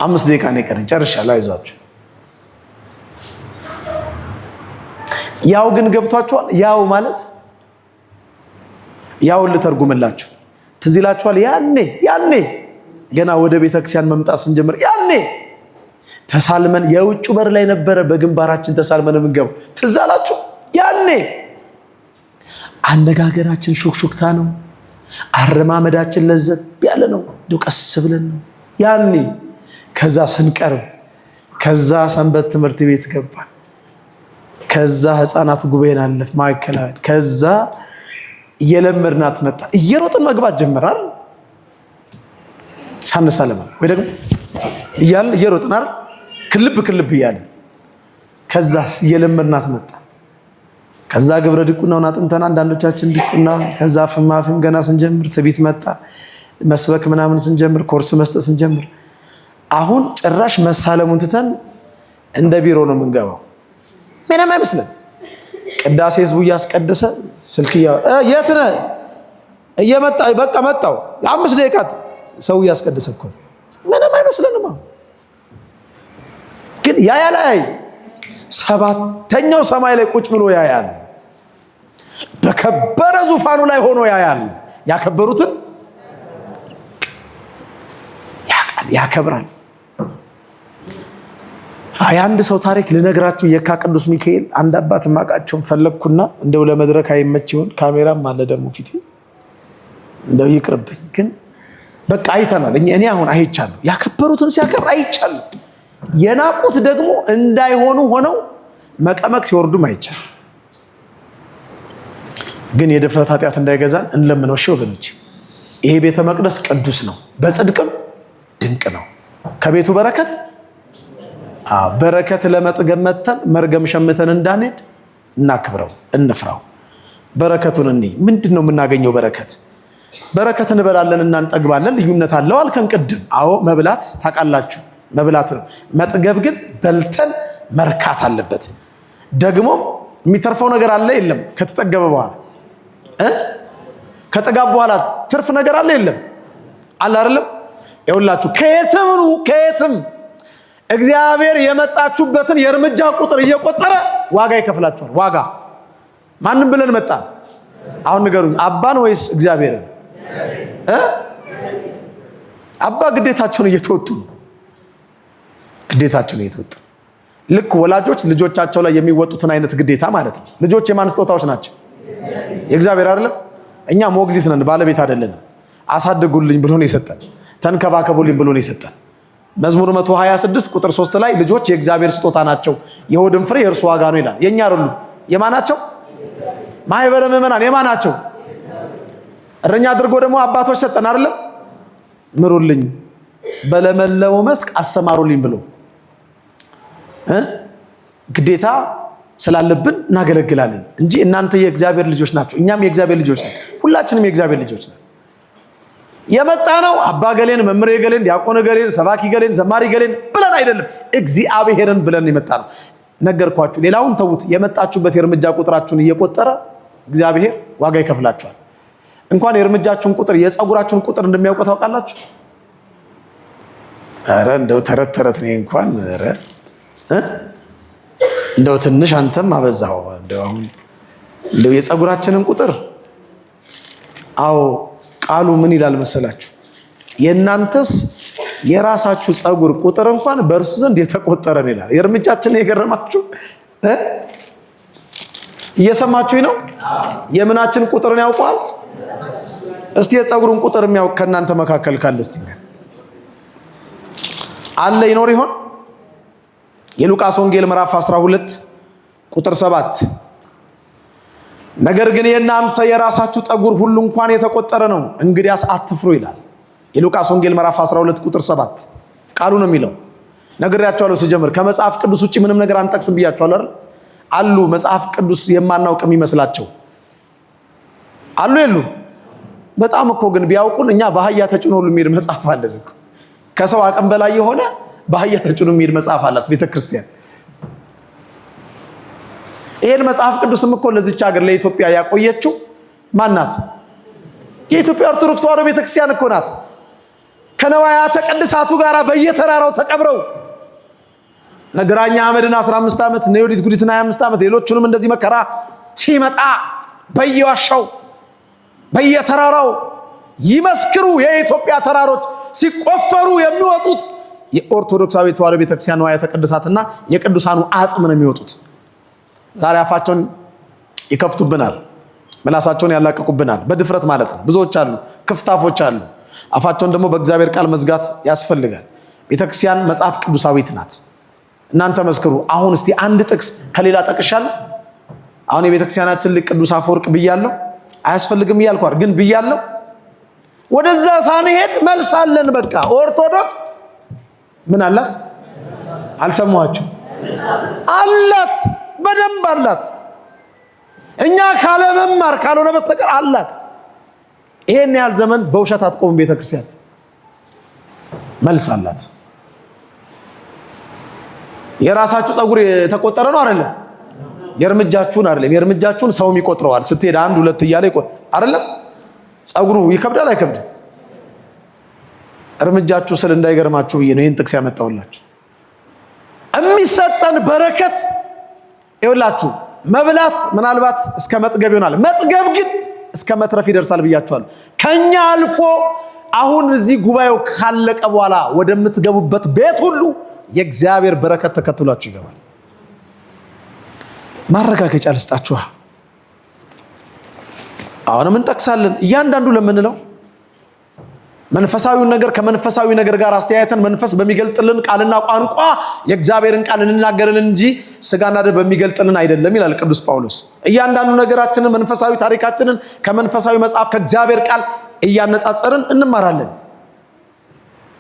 5 ደቂቃ ነው የቀረኝ። ጨርሻለሁ። አይዟችሁ። ያው ግን ገብቷችኋል? ያው ማለት ያውን ልተርጉምላችሁ። ትዝ ይላችኋል? ያኔ ገና ወደ ቤተክርስቲያን መምጣት ስንጀምር ያኔ ተሳልመን የውጭ በር ላይ ነበረ በግንባራችን ተሳልመን የምንገባው። ትዝ አላችሁ? ያኔ አነጋገራችን ሹክሹክታ ነው። አረማመዳችን ለዘብ ያለ ነው። ቀስ ብለን ነው ያኔ። ከዛ ስንቀርብ፣ ከዛ ሰንበት ትምህርት ቤት ገባን፣ ከዛ ህፃናት ጉባኤን አለፍ ማዕከላዊ፣ ከዛ እየለመድናት መጣ። እየሮጥን መግባት ጀመራል። ሳንሳለማ ወይ ደግሞ እያልን እየሮጥን አይደል? ክልብ እያልን ከዛስ እየለመድናት መጣ። ከዛ ግብረ ድቁናውን አጥንተን አንዳንዶቻችን ድቁና፣ ከዛ ፍማፍም ገና ስንጀምር ትቢት መጣ። መስበክ ምናምን ስንጀምር፣ ኮርስ መስጠት ስንጀምር፣ አሁን ጭራሽ መሳለሙን ትተን እንደ ቢሮ ነው የምንገባው። ምንም አይመስለን። ቅዳሴ ህዝቡ እያስቀደሰ ስልክ የት ነህ? እየመጣ በቃ መጣው። 5 ደቂቃ ሰው እያስቀደሰ እኮ ምንም አይመስለንም። ግን ያያል። 7ኛው ሰማይ ላይ ቁጭ ብሎ ያያል። በከበረ ዙፋኑ ላይ ሆኖ ያያል። ያከበሩትን ያውቃል፣ ያከብራል። የአንድ ሰው ታሪክ ልነግራችሁ። የካ ቅዱስ ሚካኤል አንድ አባት ማቃቸውን ፈለግኩና እንደው ለመድረክ አይመች ይሆን ካሜራም አለ ደግሞ ፊቴ፣ እንደው ይቅርብኝ። ግን በቃ አይተናል። እኔ አሁን አይቻለሁ። ያከበሩትን ሲያከብር አይቻለሁ። የናቁት ደግሞ እንዳይሆኑ ሆነው መቀመቅ ሲወርዱም አይቻለሁ። ግን የድፍረት ኃጢአት እንዳይገዛን እንለምነው። እሺ ወገኖች፣ ይሄ ቤተ መቅደስ ቅዱስ ነው፣ በጽድቅም ድንቅ ነው። ከቤቱ በረከት ለመጥገብ መተን መርገም ሸምተን እንዳንሄድ እናክብረው፣ እንፍራው። በረከቱን ምንድን ነው የምናገኘው? በረከት እንበላለን እና እንጠግባለን። ልዩነት አለው አልከን ቅድም። አዎ መብላት ታውቃላችሁ፣ መብላት ነው። መጥገብ ግን በልተን መርካት አለበት። ደግሞ የሚተርፈው ነገር አለ የለም? ከተጠገበ በኋላ ከጠጋብ በኋላ ትርፍ ነገር አለ የለም? አለ አይደለም? ይኸውላችሁ ከየትም እግዚአብሔር የመጣችሁበትን የእርምጃ ቁጥር እየቆጠረ ዋጋ ይከፍላችኋል። ዋጋ ማንም ብለን መጣን? አሁን ንገሩኝ፣ አባን ወይስ እግዚአብሔርን? አባ ግዴታቸውን እየተወጡ ነው። ልክ ወላጆች ልጆቻቸው ላይ የሚወጡትን አይነት ግዴታ ማለት ነው። ልጆች የማን ስጦታዎች ናቸው? የእግዚአብሔር አይደለም? እኛ ሞግዚት ነን፣ ባለቤት አይደለንም። አሳድጉልኝ ብሎ ነው የሰጠን፣ ተንከባከቡልኝ ብሎ ነው የሰጠን። መዝሙር 126 ቁጥር 3 ላይ ልጆች የእግዚአብሔር ስጦታ ናቸው፣ የሆድን ፍሬ የእርሱ ዋጋ ነው ይላል። የኛ አይደሉም። የማናቸው? ማህበረ ምዕመናን የማናቸው? እረኛ አድርጎ ደግሞ አባቶች ሰጠን አይደለም? ምሩልኝ፣ በለመለመው መስክ አሰማሩልኝ ብሎ ግዴታ ስላለብን እናገለግላለን እንጂ እናንተ የእግዚአብሔር ልጆች ናቸው፣ እኛም የእግዚአብሔር ልጆች ነን። ሁላችንም የእግዚአብሔር ልጆች ነን። የመጣ ነው አባ ገሌን፣ መምህር ገሌን፣ ዲያቆን ገሌን፣ ሰባኪ ገሌን፣ ዘማሪ ገሌን ብለን አይደለም፣ እግዚአብሔርን ብለን የመጣ ነው። ነገርኳችሁ። ሌላውን ተዉት። የመጣችሁበት የእርምጃ ቁጥራችሁን እየቆጠረ እግዚአብሔር ዋጋ ይከፍላችኋል። እንኳን የእርምጃችሁን ቁጥር የፀጉራችሁን ቁጥር እንደሚያውቁ ታውቃላችሁ። ኧረ እንደው ተረት ነው እንኳን። ኧረ እንደው ትንሽ አንተም አበዛው። እንደው የፀጉራችንን ቁጥር አዎ ቃሉ ምን ይላል መሰላችሁ? የእናንተስ የራሳችሁ ፀጉር ቁጥር እንኳን በእርሱ ዘንድ የተቆጠረ ነው ይላል። የእርምጃችንን የገረማችሁ እየሰማችሁኝ ነው? የምናችን ቁጥርን ያውቋል? እስቲ የፀጉሩን ቁጥር የሚያውቅ ከእናንተ መካከል ካለ እስቲ አለ ይኖር ይሆን? የሉቃስ ወንጌል ምዕራፍ 12 ቁጥር 7 ነገር ግን የእናንተ የራሳችሁ ጠጉር ሁሉ እንኳን የተቆጠረ ነው፣ እንግዲያስ አትፍሩ ይላል። የሉቃስ ወንጌል ምዕራፍ 12 ቁጥር 7 ቃሉ ነው የሚለው። ነግሬያቸዋለሁ ሲጀምር ከመጽሐፍ ቅዱስ ውጪ ምንም ነገር አንጠቅስም ብያቸዋለሁ አይደል? አሉ መጽሐፍ ቅዱስ የማናውቅ የሚመስላቸው አሉ የሉ? በጣም እኮ ግን ቢያውቁን እኛ በአህያ ተጭኖ ሁሉ የሚሄድ መጽሐፍ አለን እኮ። ከሰው አቅም በላይ የሆነ በአህያ ተጭኖ የሚሄድ መጽሐፍ አላት ቤተክርስቲያን። ይሄን መጽሐፍ ቅዱስም እኮ ለዚች ሀገር ለኢትዮጵያ ያቆየችው ማናት? የኢትዮጵያ ኦርቶዶክስ ተዋሕዶ ቤተክርስቲያን እኮ ናት። ከነዋያተ ቅድሳቱ ጋር በየተራራው ተቀብረው ነግራኛ አህመድን 15 ዓመት ነዮዲት ጉዲትን 25 ዓመት ሌሎቹንም እንደዚህ መከራ ሲመጣ በየዋሻው በየተራራው ይመስክሩ። የኢትዮጵያ ተራሮች ሲቆፈሩ የሚወጡት የኦርቶዶክሳዊ ተዋሕዶ ቤተክርስቲያን ነዋያተ ቅድሳትና የቅዱሳኑ አጽም ነው የሚወጡት። ዛሬ አፋቸውን ይከፍቱብናል፣ ምላሳቸውን ያላቀቁብናል፣ በድፍረት ማለት ነው። ብዙዎች አሉ፣ ክፍታፎች አሉ። አፋቸውን ደግሞ በእግዚአብሔር ቃል መዝጋት ያስፈልጋል። ቤተክርስቲያን መጽሐፍ ቅዱሳዊት ናት። እናንተ መስክሩ። አሁን እስቲ አንድ ጥቅስ ከሌላ ጠቅሻለሁ። አሁን የቤተክርስቲያናችን ልቅ ቅዱስ አፈወርቅ ብያለሁ፣ አያስፈልግም እያልኩ ግን ብያለሁ። ወደዛ ሳንሄድ መልስ አለን። በቃ ኦርቶዶክስ ምን አላት? አልሰማችሁ? አላት፣ በደንብ አላት። እኛ ካለ መማር ካልሆነ በስተቀር አላት። ይሄን ያህል ዘመን በውሸት አትቆም ቤተክርስቲያን፣ መልስ አላት። የራሳችሁ ጸጉር የተቆጠረ ነው አይደለም? የእርምጃችሁን አይደለም፣ የእርምጃችሁን ሰውም ይቆጥረዋል። ስትሄድ 1 2 እያለ አይደለም? ጸጉሩ ይከብዳል አይከብድም? እርምጃችሁ ስል እንዳይገርማችሁ ብዬ ነው ይህን ጥቅስ ያመጣሁላችሁ። የሚሰጠን በረከት ይኸውላችሁ፣ መብላት ምናልባት እስከ መጥገብ ይሆናል፣ መጥገብ ግን እስከ መትረፍ ይደርሳል ብያችኋለሁ። ከኛ አልፎ አሁን እዚህ ጉባኤው ካለቀ በኋላ ወደምትገቡበት ቤት ሁሉ የእግዚአብሔር በረከት ተከትሏችሁ ይገባል። ማረጋገጫ ልስጣችሁ። አሁንም እንጠቅሳለን እያንዳንዱ ለምንለው መንፈሳዊውን ነገር ከመንፈሳዊ ነገር ጋር አስተያየተን መንፈስ በሚገልጥልን ቃልና ቋንቋ የእግዚአብሔርን ቃል እንናገርን እንጂ ስጋና ደም በሚገልጥልን አይደለም ይላል ቅዱስ ጳውሎስ። እያንዳንዱ ነገራችንን መንፈሳዊ ታሪካችንን ከመንፈሳዊ መጽሐፍ ከእግዚአብሔር ቃል እያነጻጸርን እንማራለን።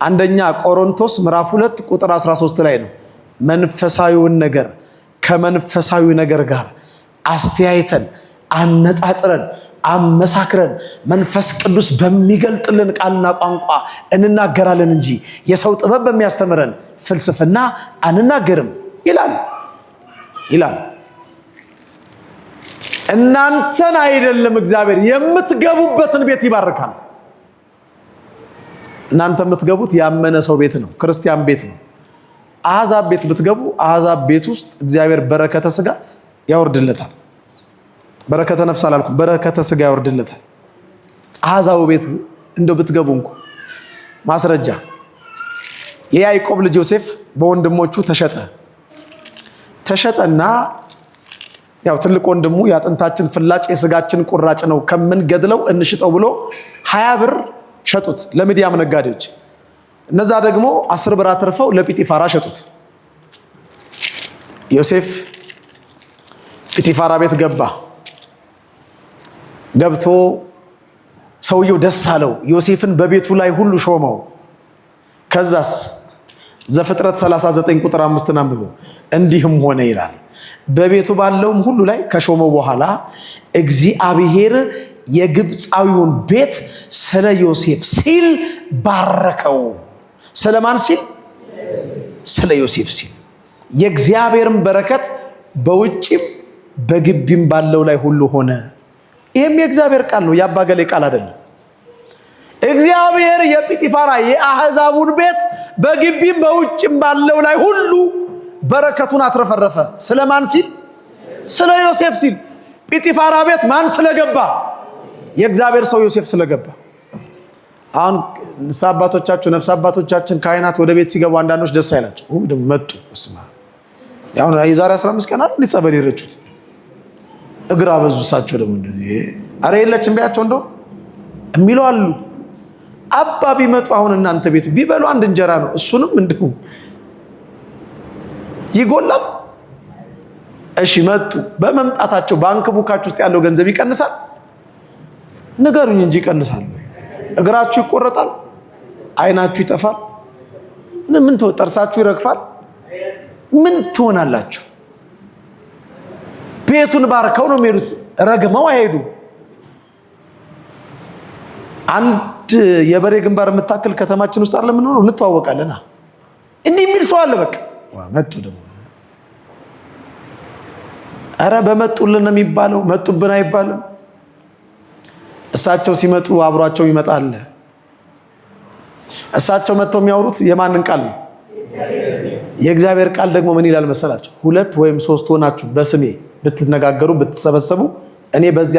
አንደኛ ቆሮንቶስ ምዕራፍ 2 ቁጥር 13 ላይ ነው መንፈሳዊውን ነገር ከመንፈሳዊ ነገር ጋር አስተያየተን አነጻጽረን አመሳክረን መንፈስ ቅዱስ በሚገልጥልን ቃልና ቋንቋ እንናገራለን እንጂ የሰው ጥበብ በሚያስተምረን ፍልስፍና አንናገርም ይላል። እናንተን አይደለም እግዚአብሔር የምትገቡበትን ቤት ይባርካል። እናንተ የምትገቡት ያመነ ሰው ቤት ነው፣ ክርስቲያን ቤት ነው። አሕዛብ ቤት ብትገቡ አሕዛብ ቤት ውስጥ እግዚአብሔር በረከተ ሥጋ ያወርድለታል። በረከተ ነፍስ አላልኩም፣ በረከተ ሥጋ ያወርድለታል። አሕዛብ ቤት እንደው ብትገቡ እንኳ ማስረጃ የያዕቆብ ልጅ ዮሴፍ በወንድሞቹ ተሸጠና ያው ትልቅ ወንድሙ ያጥንታችን ፍላጭ የሥጋችን ቁራጭ ነው ከምን ገድለው እንሽጠው ብሎ 20 ብር ሸጡት ለምድያም ነጋዴዎች። እነዛ ደግሞ 10 ብር አትርፈው ለጲጢፋራ ሸጡት። ዮሴፍ ጲጢፋራ ቤት ገብቶ ሰውየው ደስ አለው። ዮሴፍን በቤቱ ላይ ሁሉ ሾመው። ከዛስ ዘፍጥረት 39 ቁጥር 5 አንብቦ እንዲህም ሆነ ይላል በቤቱ ባለውም ሁሉ ላይ ከሾመው በኋላ እግዚአብሔር የግብፃዊውን ቤት ስለ ዮሴፍ ሲል ባረከው። ስለማን ሲል? ስለ ዮሴፍ ሲል። የእግዚአብሔርን በረከት በውጭም በግቢም ባለው ላይ ሁሉ ሆነ። ይህም የእግዚአብሔር ቃል ነው፣ የአባገሌ ቃል አይደለም። እግዚአብሔር የጲጢፋራ የአሕዛቡን ቤት በግቢም በውጭም ባለው ላይ ሁሉ በረከቱን አትረፈረፈ። ስለማን ሲል? ስለ ዮሴፍ ሲል። ጲጢፋራ ቤት ማን ስለገባ? የእግዚአብሔር ሰው ዮሴፍ ስለገባ። አሁን ንስሐ አባቶቻችሁ ነፍስ አባቶቻችን ካህናት ወደ ቤት ሲገቡ አንዳንዶች ደስ አይላቸው መጡ። ያው የዛሬ 15 ቀን አይደል ጸበል የረጩት እግር አበዙ። እሳቸው ደግሞ አረ የለችም ቢያቸው እንደው የሚሉ አሉ። አባ ቢመጡ አሁን እናንተ ቤት ቢበሉ አንድ እንጀራ ነው፣ እሱንም እንዲሁ ይጎላል። እሺ መጡ። በመምጣታቸው ባንክ ቡካችሁ ውስጥ ያለው ገንዘብ ይቀንሳል? ንገሩኝ እንጂ ይቀንሳል? እግራችሁ ይቆረጣል? አይናችሁ ይጠፋል? ምን ጥርሳችሁ ይረግፋል? ምን ትሆናላችሁ? ቤቱን ባርከው ነው የሚሄዱት፣ ረግመው አይሄዱ። አንድ የበሬ ግንባር የምታክል ከተማችን ውስጥ አይደለም የምንኖረው፣ እንተዋወቃለና እንዲህ የሚል ሰው አለ። በቃ መጡ ደግሞ አረ በመጡልን ነው የሚባለው፣ መጡብን አይባልም። እሳቸው ሲመጡ አብሯቸው ይመጣል። እሳቸው መጥተው የሚያወሩት የማንን ቃል ነው? የእግዚአብሔር ቃል ደግሞ ምን ይላል መሰላችሁ? 2 ወይም 3 ሆናችሁ በስሜ ብትነጋገሩ ብትሰበሰቡ እኔ በዚያ